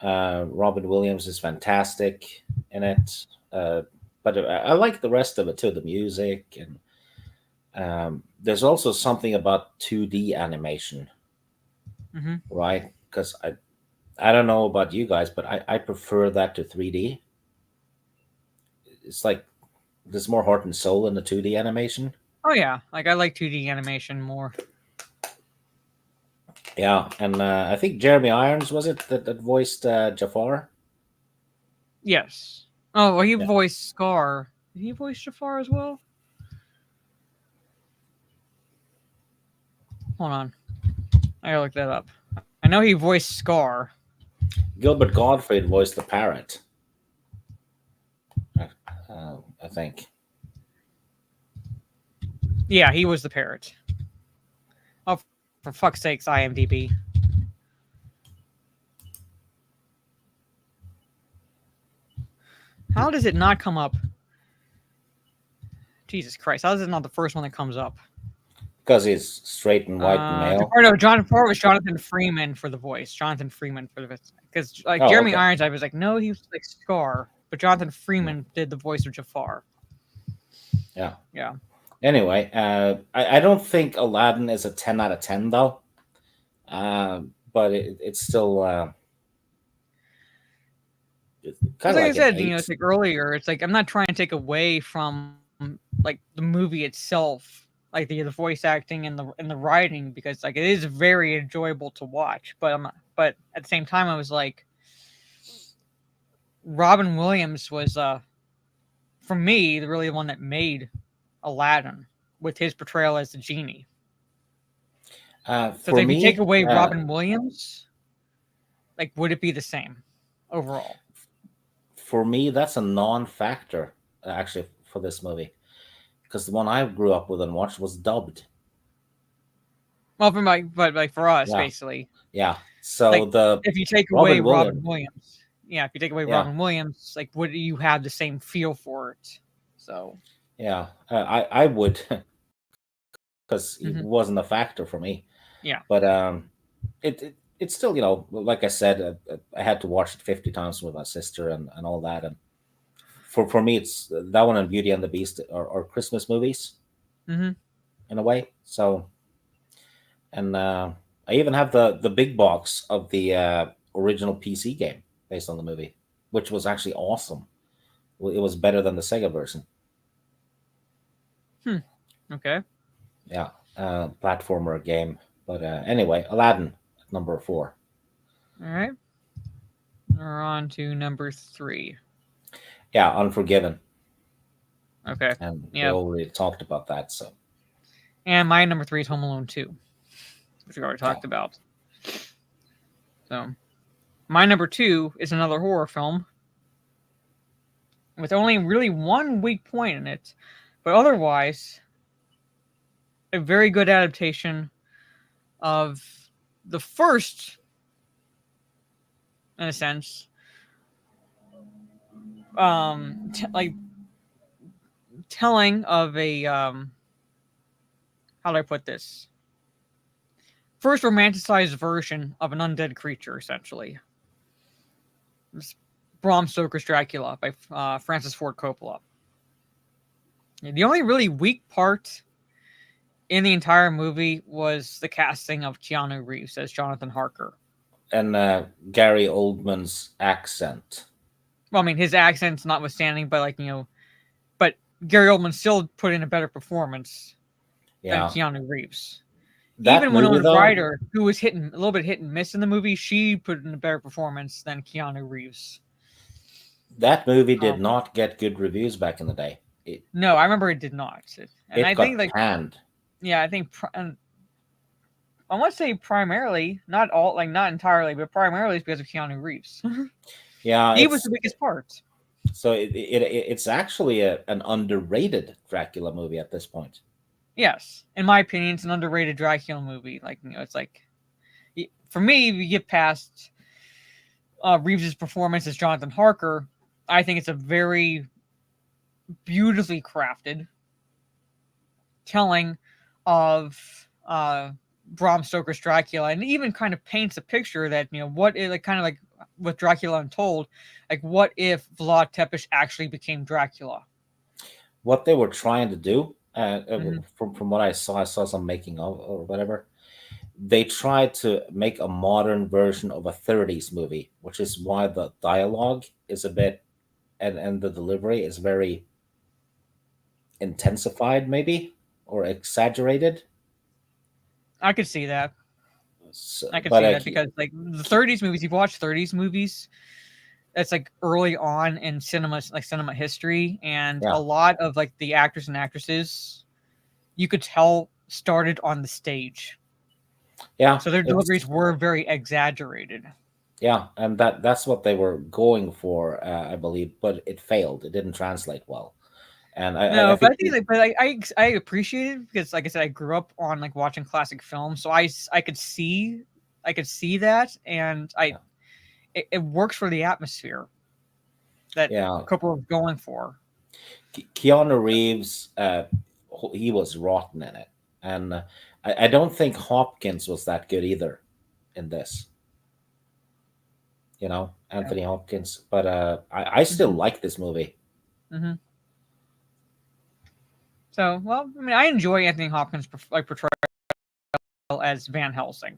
Robin Williams is fantastic in it, but I like the rest of it too, the music, and there's also something about 2D animation Mm-hmm. right? Because I don't know about you guys, but I prefer that to 3D. It's like there's more heart and soul in the 2D animation. Oh yeah, like I like 2D animation more. Yeah, and I think Jeremy Irons was it that voiced Jafar? Yes. Oh, well, he Yeah. voiced Scar. Did he voice Jafar as well? Hold on, I gotta look that up. I know he voiced Scar. Gilbert Gottfried voiced the parrot. I think. Yeah, he was the parrot. Oh, for fuck's sakes, IMDb. How does it not come up? Jesus Christ, how is it not the first one that comes up? Because he's straight and white and male. Or no, John Ford was Jonathan Freeman for the voice. Jonathan Freeman for the voice. Because like Oh, Jeremy okay. Irons, I was like, no, he was like Scar, but Jonathan Freeman did the voice of Jafar. Yeah. Yeah. Anyway, I don't think Aladdin is a 10 out of 10 though. But it's still kind Like of I like said, an 8. it's like earlier. It's like I'm not trying to take away from like the movie itself, like the voice acting and the writing, because like it is very enjoyable to watch. But at the same time, I was like, Robin Williams was for me the really one that made Aladdin with his portrayal as the genie. So For if me, you take away Robin Williams, like would it be the same overall? for me, that's a non-factor actually for this movie, because the one I grew up with and watched was dubbed. Well, but like for us, Yeah. basically, Yeah. So Like, the if you take Robin away Robin Williams. Williams, yeah, if you take away Yeah. Robin Williams, like would you have the same feel for it? So Yeah, I would, because it Mhm. wasn't a factor for me. Yeah. But it's still, like I said, I had to watch it 50 times with my sister and all that, and for me it's that one and Beauty and the Beast are Christmas movies Mhm. in a way. So, and I even have the big box of the original PC game based on the movie, which was actually awesome. It was better than the Sega version. Okay. Yeah, platformer game. But anyway, Aladdin at number 4. All right. We're on to number 3. Yeah, Unforgiven, Okay. and we Yeah. already talked about that. So And my number 3 is Home Alone 2, which we already talked about. So my number 2 is another horror film with only really one weak point in it, but otherwise a very good adaptation of the first, in a sense, like telling of a how do I put this? First romanticized version of an undead creature, essentially. It's Bram Stoker's Dracula by Francis Ford Coppola. The only really weak part in the entire movie was the casting of Keanu Reeves as Jonathan Harker. and Gary Oldman's accent. Well, I mean, his accent's notwithstanding, but but Gary Oldman still put in a better performance Yeah, than Keanu Reeves. that Even movie Winona though, Ryder, who was a little bit hit and miss in the movie, she put in a better performance than Keanu Reeves. that movie did not get good reviews back in the day. No, I remember it did not. And It I got think panned. yeah, I think and I want to say primarily, not entirely, but primarily it's because of Keanu Reeves. Yeah, He was the biggest part. so it's actually an underrated Dracula movie at this point. Yes, in my opinion, it's an underrated Dracula movie. Like it's like for me, if you get past Reeves' performance as Jonathan Harker, I think it's a very beautifully crafted telling of Bram Stoker's Dracula, and even kind of paints a picture that what is like kind of like with Dracula Untold, like what if Vlad Tepes actually became Dracula? What they were trying to do, Mhm. from what I saw some making of or whatever. they tried to make a modern version of a 30s movie, which is why the dialogue is a bit and the delivery is very intensified, maybe, or exaggerated. I could see that. So, I could but see that because like the 30s movies, you've watched 30s movies. That's like early on in cinema, like cinema history, and yeah, a lot of like the actors and actresses, you could tell started on the stage, yeah, so their deliveries it's were very exaggerated. yeah, and that's what they were going for, I believe, but it failed. It didn't translate well, and I No, but think I think like, but I appreciate it because, like I said, I grew up on like watching classic films, so I could see that, and yeah, it works for the atmosphere that yeah. Coppola was going for. Keanu Reeves, he was rotten in it, and I don't think Hopkins was that good either in this. Yeah. Anthony Hopkins, but I still hmm like this movie. hmm So, well, I mean, I enjoy Anthony Hopkins' like portrayal as Van Helsing.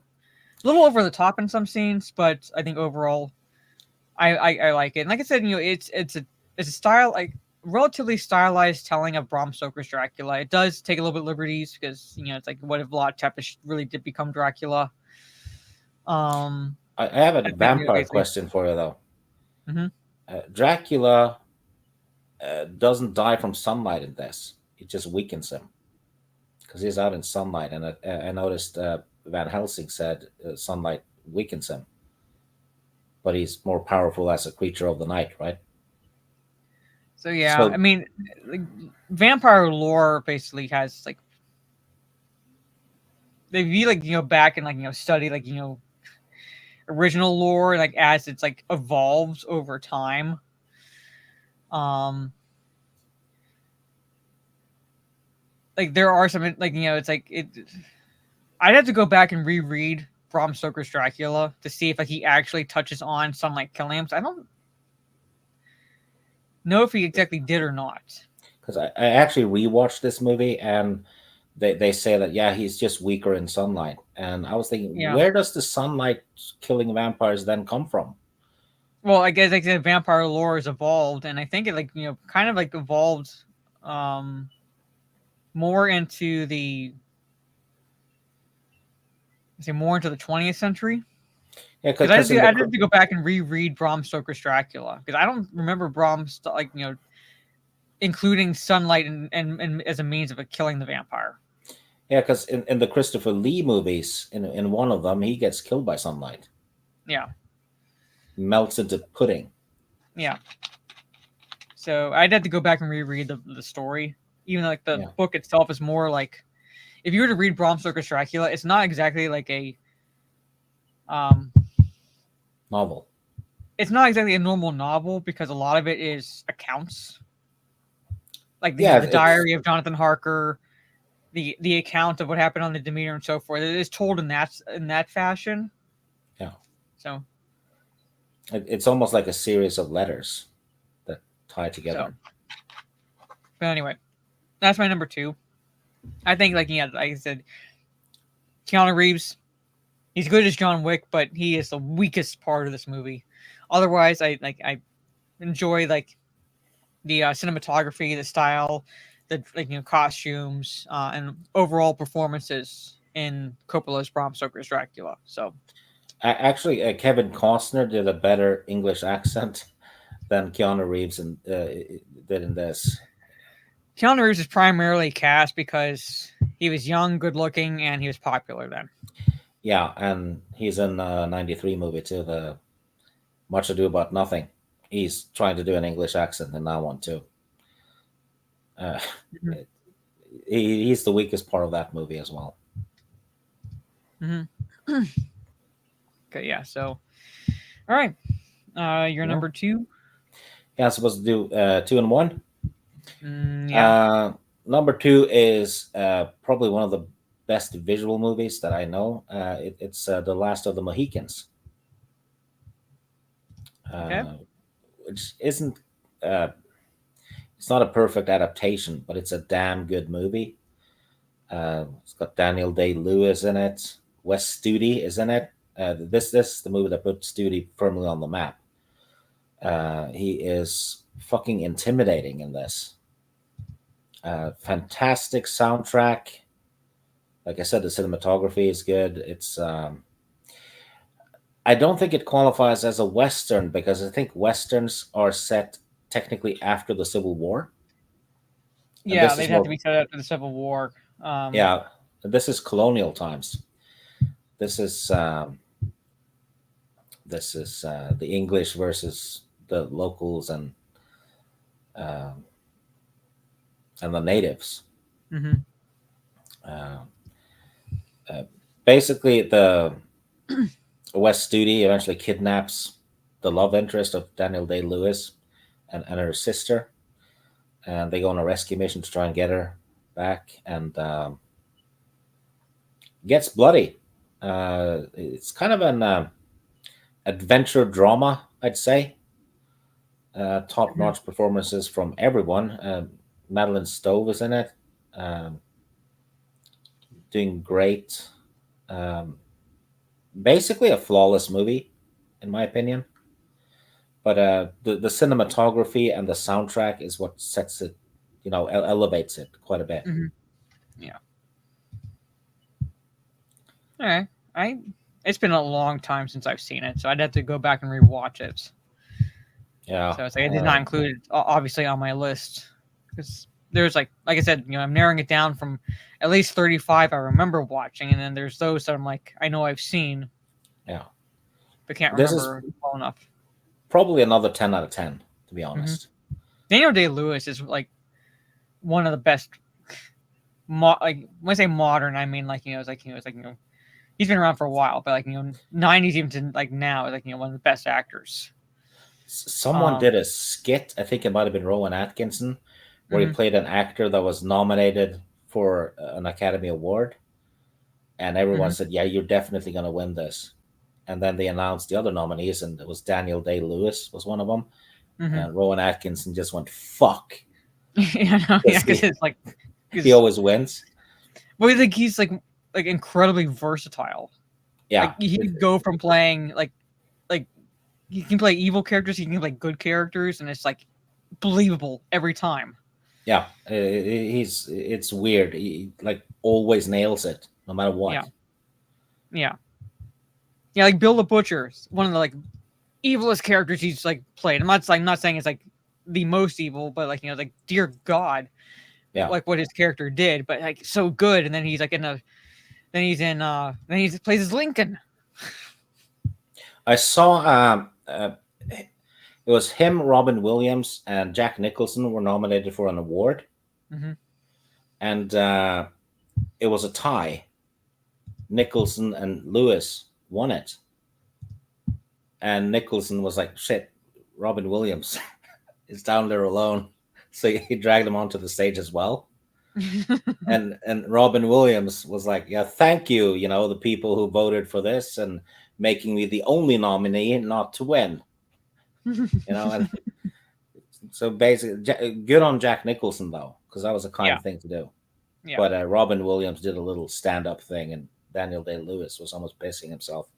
A little over the top in some scenes, but I think overall, I like it. And like I said, it's a style like relatively stylized telling of Bram Stoker's Dracula. It does take a little bit liberties because it's like what if Vlad Tepes really did become Dracula? Um, I have a I think vampire basically. question for you though. hmm Dracula doesn't die from sunlight in this; it just weakens him because he's out in sunlight. And I noticed Van Helsing said sunlight weakens him, but he's more powerful as a creature of the night, right? So yeah, I So mean, like, vampire lore basically has like if you like back and like study like original lore like as it's like evolves over time. Um, like there are some like it's like it. I'd have to go back and reread Bram Stoker's Dracula to see if like he actually touches on sunlight killing him. So I don't know if he exactly did or not. because I actually rewatched this movie and they say that yeah he's just weaker in sunlight, and I was thinking Yeah. where does the sunlight killing vampires then come from? Well, I guess like the vampire lore has evolved, and I think it like kind of like evolved um more into the more into the 20th century. Yeah, Because because in I'd have to go back and reread Bram Stoker's Dracula because I don't remember like including sunlight and as a means of killing the vampire. yeah, because in the Christopher Lee movies, in one of them he gets killed by sunlight, Yeah, melts into pudding. yeah. So I'd have to go back and reread the story. Even though, like the Yeah, book itself is more like if you were to read Bram Stoker's Dracula, it's not exactly like um novel. it's not exactly a normal novel because a lot of it is accounts. Like Yeah, the it's diary of Jonathan Harker, the account of what happened on the Demeter and so forth. It is told in that fashion. yeah, So it's almost like a series of letters that tie so together. but anyway, that's my number two. I think like I said, Keanu Reeves, he's good as John Wick, but he is the weakest part of this movie. Otherwise, I enjoy like the cinematography, the style, the like costumes, and overall performances in Coppola's Bram Stoker's Dracula. So Actually, Kevin Costner did a better English accent than Keanu Reeves did in this. Keanu Reeves is primarily cast because he was young, good looking, and he was popular then. Yeah, and he's in a '93 movie too, the Much Ado About Nothing. He's trying to do an English accent in that one too. Uh, Mm-hmm. he's the weakest part of that movie as well. Mm-hmm. Okay, yeah. So, all right, you're Yeah, number two. yeah. I'm supposed to do two and one. Yeah. Number two is probably one of the best visual movies that I know. It's The Last of the Mohicans, Okay. which isn't. Uh, it's not a perfect adaptation, but it's a damn good movie. It's got Daniel Day Lewis in it, Wes Studi is in it. This is the movie that put Studi firmly on the map. He is fucking intimidating in this. Fantastic soundtrack. Like I said, the cinematography is good. It's I don't think it qualifies as a Western because I think Westerns are set technically after the Civil War. Yeah, they'd have to be set after the Civil War. Yeah, this is colonial times. This is the English versus the locals and the natives. Mm-hmm. Basically, the Wes Studi eventually kidnaps the love interest of Daniel Day-Lewis and her sister, and they go on a rescue mission to try and get her back, and gets bloody. It's kind of an adventure drama, I'd say. Top-notch performances from everyone. Madeline Stowe is in it, doing great. Basically a flawless movie, in my opinion. But the cinematography and the soundtrack is what sets it, elevates it quite a bit. Mm-hmm. Yeah. All right. It's been a long time since I've seen it, so I'd have to go back and rewatch it. Yeah. So it's like I did not include it, obviously, on my list because there's like I said, I'm narrowing it down from at least 35 I remember watching, and then there's those that I'm like I know I've seen. Yeah. But can't remember well enough. Probably another 10 out of 10, to be honest. Mm-hmm. Daniel Day-Lewis is like one of the best. Like when I say modern, I mean he's been around for a while, but 90s even to like now, one of the best actors. Someone did a skit, I think it might have been Rowan Atkinson, where he played an actor that was nominated for an Academy Award, and everyone said, "Yeah, you're definitely going to win this." And then they announced the other nominees, and it was Daniel Day-Lewis was one of them, and Rowan Atkinson just went, "Fuck." Because it's like he always wins. Well, I think he's like incredibly versatile. Yeah, like, he can go from playing like he can play evil characters, he can play good characters, and it's like believable every time. Yeah, it's weird. He like always nails it, no matter what. Yeah. Like Bill the Butcher, one of the like evilest characters he's like played. I'm not saying it's like the most evil, but like dear God, like what his character did, but like so good. And then he's like then he plays as Lincoln. I saw it was him, Robin Williams, and Jack Nicholson were nominated for an award, and it was a tie. Nicholson and Lewis won it, and Nicholson was like, "Shit, Robin Williams is down there alone," so he dragged him onto the stage as well. and Robin Williams was like, "Yeah, thank you, the people who voted for this and making me the only nominee not to win." And so basically, good on Jack Nicholson though, because that was a kind of thing to do. Yeah. But Robin Williams did a little stand-up thing, and Daniel Day-Lewis was almost pissing himself.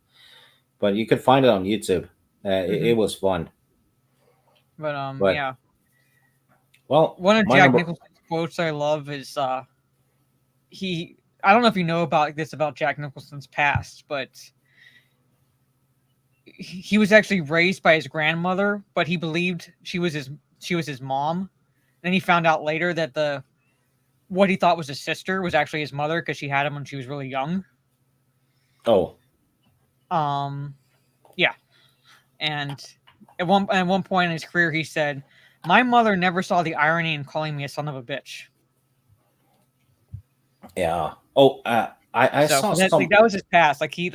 But you could find it on YouTube. It was fun. But yeah. Well, one of Jack Nicholson's quotes I love is I don't know if you know about Jack Nicholson's past, but he was actually raised by his grandmother, but he believed she was his mom. Then he found out later that what he thought was his sister was actually his mother because she had him when she was really young. Oh. Yeah. And at one point in his career, he said, "My mother never saw the irony in calling me a son of a bitch." Yeah. Oh, I saw some... that was his past. He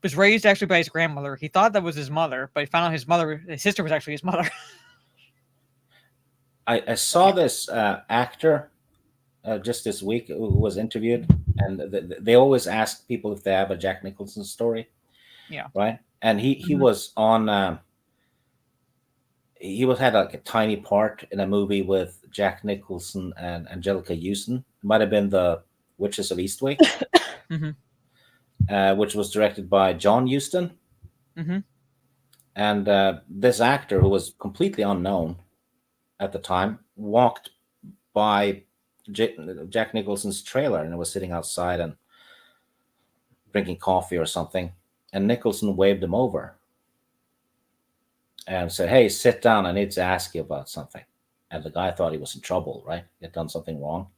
was raised actually by his grandmother. He thought that was his mother, but he found out his sister was actually his mother. I saw this actor just this week who was interviewed, and they always ask people if they have a Jack Nicholson story. Yeah. Right. And he was on. He had like a tiny part in a movie with Jack Nicholson and Angelica Houston. It might have been the Witches of Eastwick. which was directed by John Huston. Mm-hmm. And this actor, who was completely unknown at the time, walked by Jack Nicholson's trailer and was sitting outside and drinking coffee or something. And Nicholson waved him over and said, "Hey, sit down. I need to ask you about something." And the guy thought he was in trouble, right? He had done something wrong.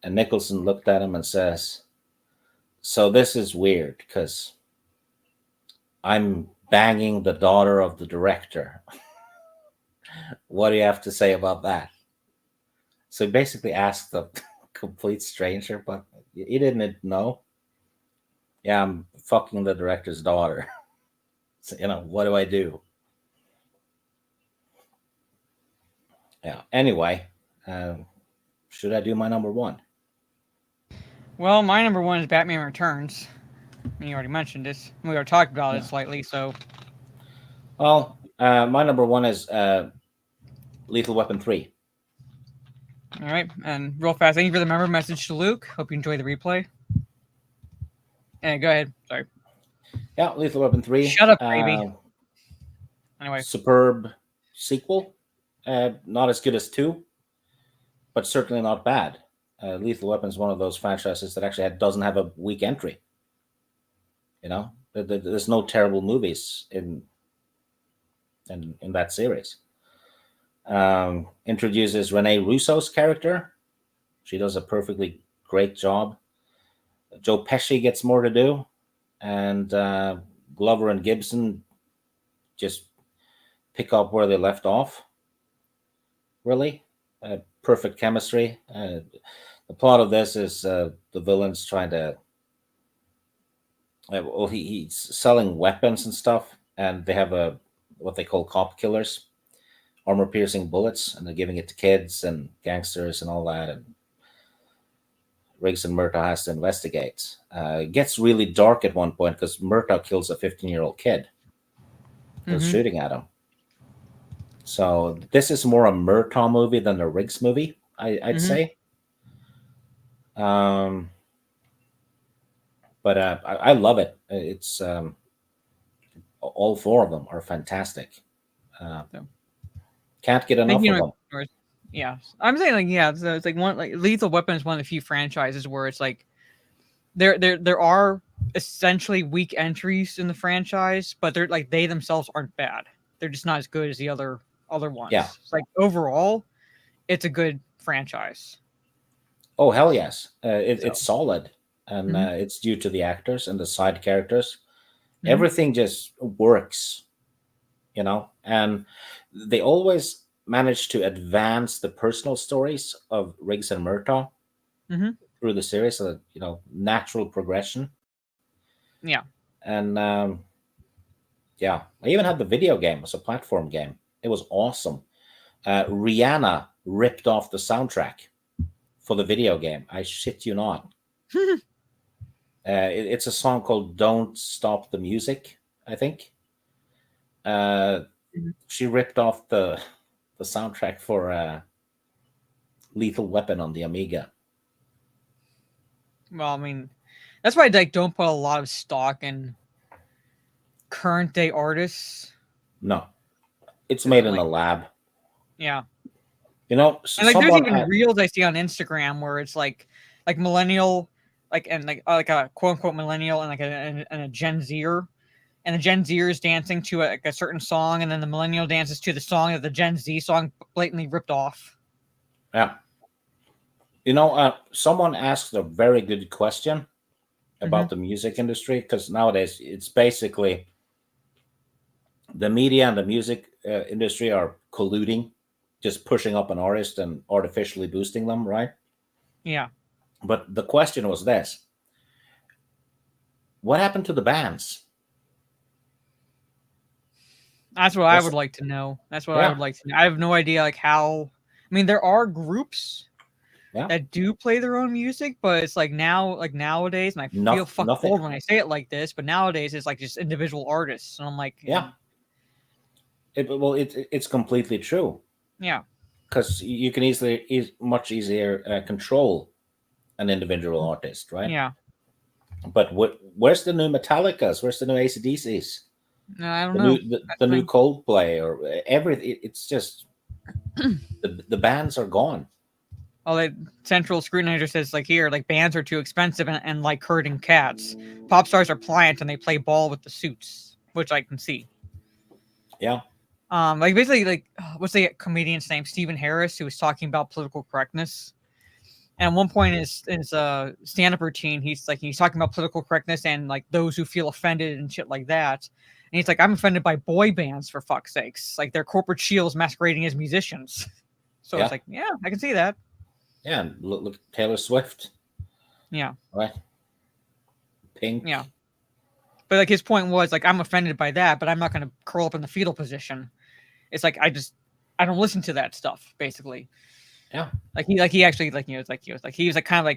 And Nicholson looked at him and says, "So this is weird because I'm banging the daughter of the director. What do you have to say about that?" So he basically asked a complete stranger, but he didn't know. "Yeah, I'm fucking the director's daughter." So, what do I do? Yeah. Anyway, should I do my number one? Well, my number one is Batman Returns. You already mentioned this. We already talked about it slightly, so. Well, my number one is Lethal Weapon 3. All right, and real fast, thank you for the member message to Luke. Hope you enjoy the replay. And go ahead. Sorry. Yeah, Lethal Weapon 3. Shut up, baby. Anyway. Superb sequel. Not as good as 2, but certainly not bad. Lethal Weapon is one of those franchises that actually doesn't have a weak entry. There's no terrible movies in that series. Introduces Rene Russo's character. She does a perfectly great job. Joe Pesci gets more to do, and Glover and Gibson just pick up where they left off. Really, perfect chemistry. The plot of this is the villain's trying to. He's selling weapons and stuff, and they have what they call cop killers, armor-piercing bullets, and they're giving it to kids and gangsters and all that. And Riggs and Murtaugh has to investigate. It gets really dark at one point because Murtaugh kills a 15-year-old kid who's shooting at him. So this is more a Murtaugh movie than a Riggs movie, I'd say. But I love it. It's all 4 of them are fantastic. Can't get enough of them. Yeah, I'm saying so it's like Lethal Weapon is one of the few franchises where it's like there are essentially weak entries in the franchise, but they're like they themselves aren't bad. They're just not as good as the other ones. Yeah. It's like overall, it's a good franchise. Oh hell yes, it's solid, and it's due to the actors and the side characters. Everything just works, and they always manage to advance the personal stories of Riggs and Murtaugh through the series, so that, natural progression. Yeah. And I even had the video game as a platform game. It was awesome. Rihanna ripped off the soundtrack for the video game. I shit you not. It's a song called "Don't Stop the Music," I think. She ripped off the soundtrack for Lethal Weapon on the Amiga. Well, I mean, that's why I don't put a lot of stock in current day artists. No, it's made in a lab. Yeah. And there's even reels I see on Instagram where it's like millennial, like a quote unquote millennial and a Gen Zer, and the Gen Zer is dancing to a certain song, and then the millennial dances to the song that the Gen Z song blatantly ripped off. Yeah. Someone asked a very good question about the music industry, because nowadays it's basically the media and the music industry are colluding, just pushing up an artist and artificially boosting them, right? Yeah. But the question was this: what happened to the bands? That's what I would like to know. I would like to know. I have no idea how. I mean, there are groups that do play their own music, but it's nowadays, and I feel fucking old when I say it like this, but nowadays it's like just individual artists, and I'm like, it's completely true. Yeah, because you can much easier control an individual artist, right? Yeah. But where's the new Metallicas? Where's the new AC/DCs? No, I don't The know. the new Coldplay or everything? It's just the bands are gone. Well, the central scrutinizer says like here, like bands are too expensive and like herding cats. Pop stars are pliant and they play ball with the suits, which I can see. Yeah. Like basically, like what's the comedian's name? Stephen Harris, who was talking about political correctness. And at one point in his stand-up routine, he's talking about political correctness and like those who feel offended and shit like that. And he's like, I'm offended by boy bands for fuck's sakes. Like they're corporate shields masquerading as musicians. So Yeah. it's like, yeah, I can see that. Yeah, and look Taylor Swift. Yeah. Right. Pink. Yeah. But like his point was like, I'm offended by that, but I'm not going to curl up in the fetal position. It's like I don't listen to that stuff, basically. Yeah. He actually like he was kind of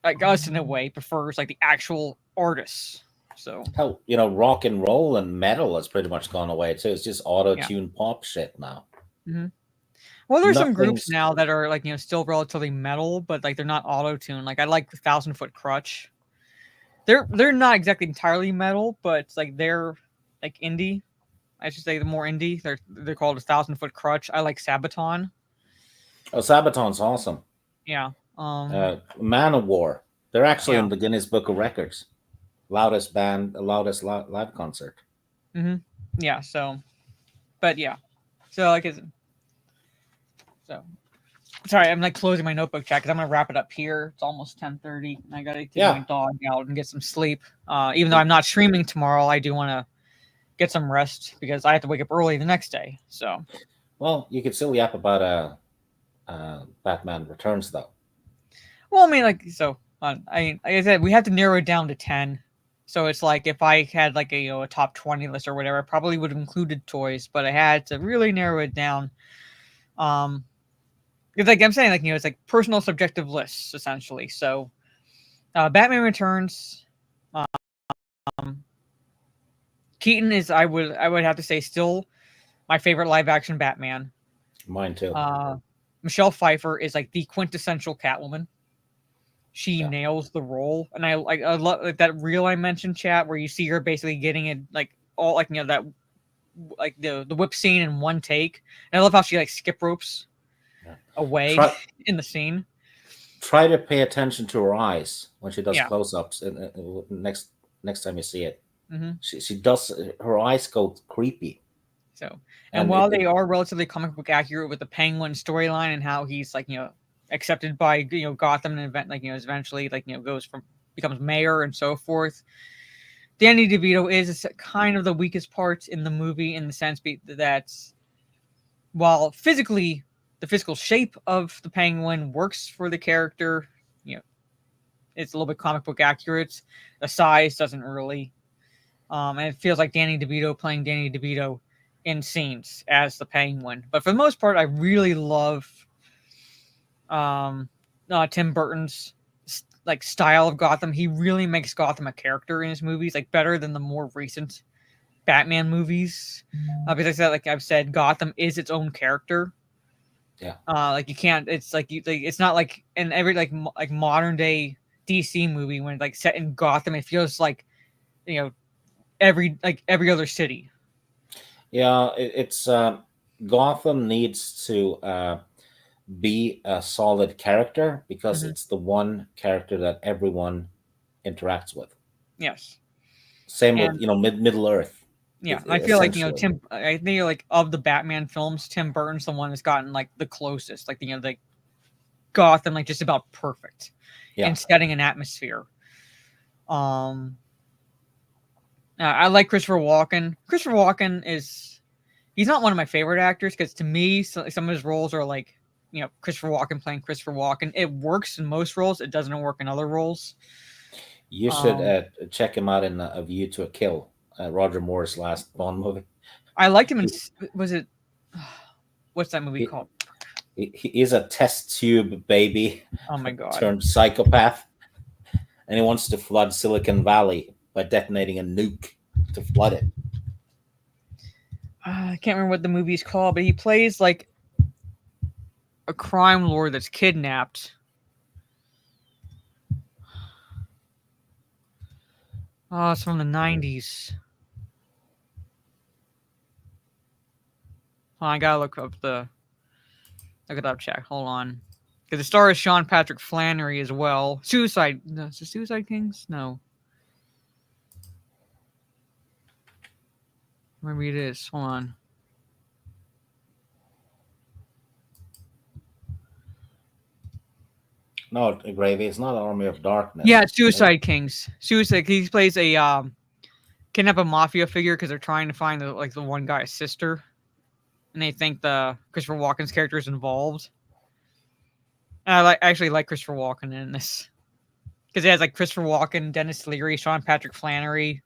like us in a way prefers like the actual artists. So Hell, rock and roll and metal has pretty much gone away too. It's just auto-tuned pop shit now. Mm-hmm. Well, there's some groups Nothing's- now that are like still relatively metal, but like they're not auto-tuned. Like I like 1,000 Foot Crutch. They're not exactly entirely metal, but it's like they're like indie. I should say the more indie. They're called 1,000 Foot Crutch. I like Sabaton. Oh, Sabaton's awesome. Yeah. Manowar. They're actually Yeah. in the Guinness Book of Records. Loudest live concert. Yeah. So, but yeah. So like so. Sorry, I'm like closing my notebook chat because I'm gonna wrap it up here. It's almost 10:30, and I gotta take my dog out and get some sleep. Even though I'm not streaming tomorrow, I do want to get some rest because I have to wake up early the next day. So, well, you could still yap about Batman Returns though. well, I mean, like I said, we have to narrow it down to 10. So it's like if I had like a top 20 list or whatever, I probably would have included toys, but I had to really narrow it down. It's like I'm saying, like it's like personal subjective lists essentially. So, Batman Returns, Keaton is I would have to say still my favorite live action Batman. Mine too. Michelle Pfeiffer is like the quintessential Catwoman. She nails the role, and I love like that reel I mentioned, chat, where you see her basically getting it like all like that like the whip scene in one take. And I love how she like skip ropes away in the scene. Try to pay attention to her eyes when she does close-ups. Next time you see it, she does. Her eyes go creepy. So, and while they are relatively comic book accurate with the Penguin storyline and how he's like accepted by Gotham and event eventually becomes mayor and so forth, Danny DeVito is kind of the weakest part in the movie in the sense that while physically the physical shape of the Penguin works for the character, it's a little bit comic book accurate. The size doesn't really, and it feels like Danny DeVito playing Danny DeVito in scenes as the Penguin. But for the most part, I really love Tim Burton's like style of Gotham. He really makes Gotham a character in his movies, like better than the more recent Batman movies. Because I've said, Gotham is its own character. Yeah. Like you can't. It's like it's not like in every like modern day DC movie when it's like set in Gotham. It feels like every other city. Yeah, it's Gotham needs to be a solid character because it's the one character that everyone interacts with. Yes. Same with Middle Earth. Yeah, I feel like Tim. I think like of the Batman films, Tim Burton's the one that's gotten like the closest, like like Gotham, like just about perfect, and setting an atmosphere. I like Christopher Walken. Christopher Walken he's not one of my favorite actors because to me, some of his roles are like Christopher Walken playing Christopher Walken. It works in most roles. It doesn't work in other roles. You should check him out in A View to a Kill. Roger Moore's last Bond movie. I liked him in. Was it? What's that movie called? He is a test tube baby. Oh my god! Turned psychopath, and he wants to flood Silicon Valley by detonating a nuke to flood it. I can't remember what the movie's called, but he plays like a crime lord that's kidnapped. Oh, it's from the 90s. Oh, I gotta look it up, check. Hold on. Because the star is Sean Patrick Flannery as well. Suicide. No, is it Suicide Kings? No. Maybe it is. Hold on. No, Gravy. It's not Army of Darkness. Yeah, it's Suicide Kings. Suicide. He plays a kidnap a mafia figure because they're trying to find the one guy's sister, and they think the Christopher Walken's character is involved. And I actually like Christopher Walken in this because it has like Christopher Walken, Dennis Leary, Sean Patrick Flannery,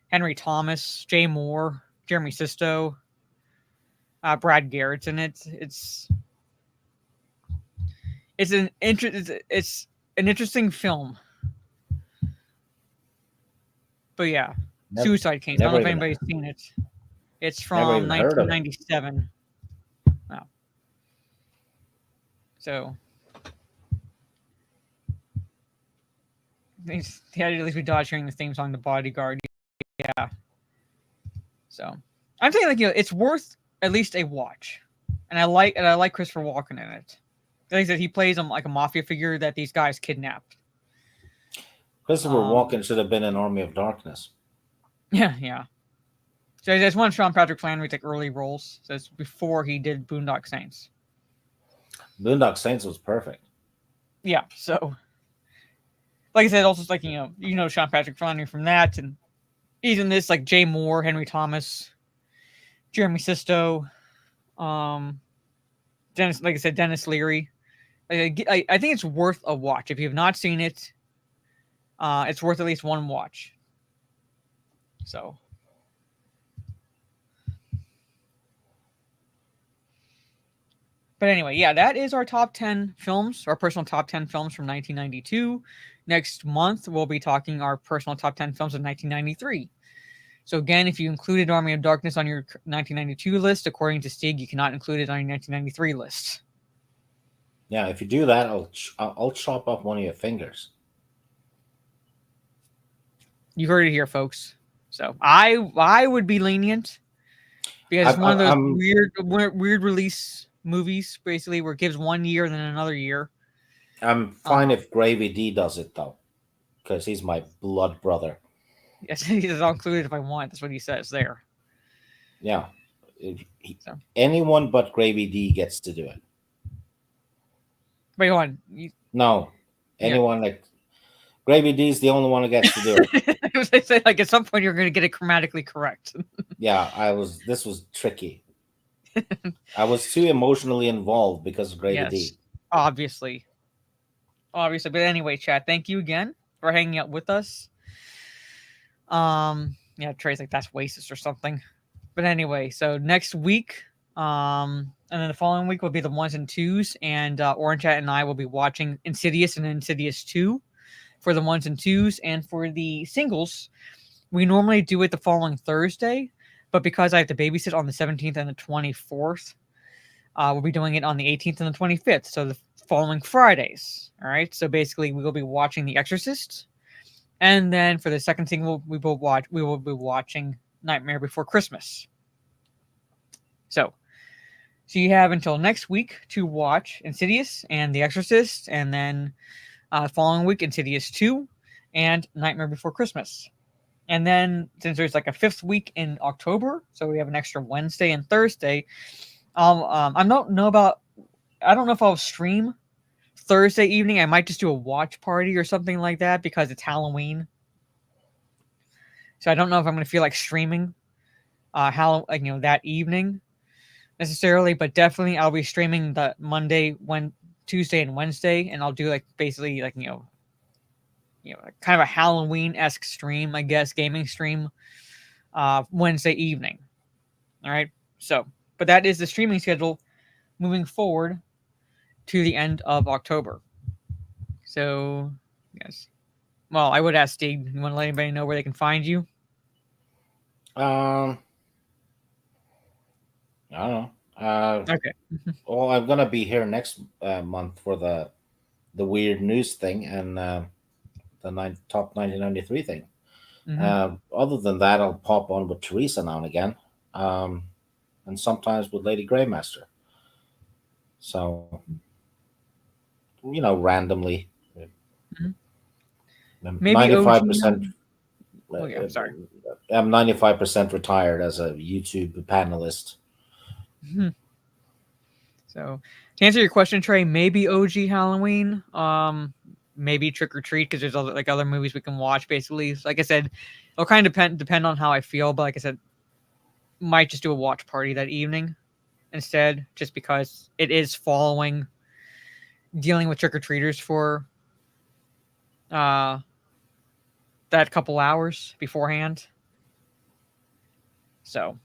Henry Thomas, Jay Moore, Jeremy Sisto, Brad Garrett's in it. It's an interesting film. But yeah, Suicide Kings. I don't know if anybody's seen it. It's from 1997. Wow. So he had to at least be dodged hearing the theme song, "The Bodyguard." Yeah. So I'm saying it's worth at least a watch, and I like Christopher Walken in it. Like I said, he plays like a mafia figure that these guys kidnapped. Christopher Walken should have been in Army of Darkness. Yeah. So that's one of Sean Patrick Flannery's like early roles. So it's before he did Boondock Saints. Boondock Saints was perfect. Yeah. So, like I said, also it's like Sean Patrick Flannery from that, and he's in this like Jay Moore, Henry Thomas, Jeremy Sisto, Dennis. Like I said, Dennis Leary. I think it's worth a watch if you have not seen it. It's worth at least one watch. So. But anyway, yeah, that is our top 10 films, our personal top 10 films from 1992. Next month, we'll be talking our personal top 10 films of 1993. So again, if you included Army of Darkness on your 1992 list, according to Stig, you cannot include it on your 1993 list. Yeah, if you do that, I'll chop off one of your fingers. You heard it here, folks. So I would be lenient because it's one of those weird release movies, basically, where it gives 1 year and then another year. I'm fine if Gravy D does it though, because he's my blood brother. Yes, he's all included if I want. That's what he says there. Yeah, anyone but Gravy D gets to do it. Wait, hold on. No, anyone like Gravy D is the only one who gets to do it. They say like at some point you're going to get it grammatically correct. Yeah, this was tricky. I was too emotionally involved because of Gravy D. Obviously. But anyway, chat, thank you again for hanging out with us. Yeah, Trey's like, that's racist or something. But anyway, so next week, and then the following week will be the 1s and 2s, and Orange Hat and I will be watching Insidious and Insidious 2 for the 1s and 2s, and for the singles, we normally do it the following Thursday, but because I have to babysit on the 17th and the 24th, we'll be doing it on the 18th and the 25th, so the following Fridays. All right, so basically we will be watching The Exorcist, and then for the second single we will be watching Nightmare Before Christmas. So you have until next week to watch Insidious and The Exorcist, and then following week Insidious 2 and Nightmare Before Christmas. And then since there's like a 5th week in October, so we have an extra Wednesday and Thursday. I don't know if I'll stream Thursday evening. I might just do a watch party or something like that because it's Halloween. So I don't know if I'm going to feel like streaming that evening necessarily, but definitely I'll be streaming the Monday, Tuesday, and Wednesday, and I'll do like basically like kind of a Halloween-esque stream, I guess, gaming stream, Wednesday evening. All right, so but that is the streaming schedule moving forward to the end of October. So yes, well, I would ask Steve, you want to let anybody know where they can find you? I don't know. Okay. Well, I'm gonna be here next month for the weird news thing and the top 1993 thing. Hmm. Other than that, I'll pop on with Teresa now and again, um, and sometimes with Lady Greymaster. So randomly, Hmm. Maybe OG. 95%. Oh yeah, sorry. I'm 95% retired as a YouTube panelist. Mhm. So to answer your question, Trey, maybe OG Halloween. Maybe Trick or Treat because there's other movies we can watch. Basically, like I said, it'll kind of depend on how I feel. But like I said, might just do a watch party that evening instead, just because it is following dealing with trick or treaters for uh that couple hours beforehand. So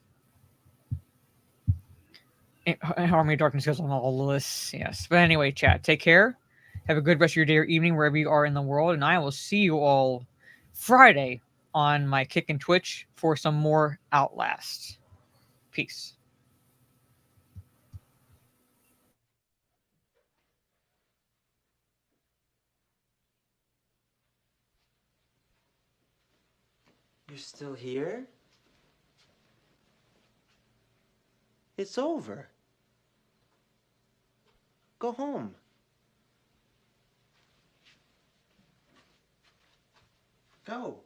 Army of Darkness goes on all the lists. Yes, but anyway, chat. Take care. Have a good rest of your day or evening wherever you are in the world, and I will see you all Friday on my Kick and Twitch for some more Outlast. Peace. You're still here? It's over. Go home. Go.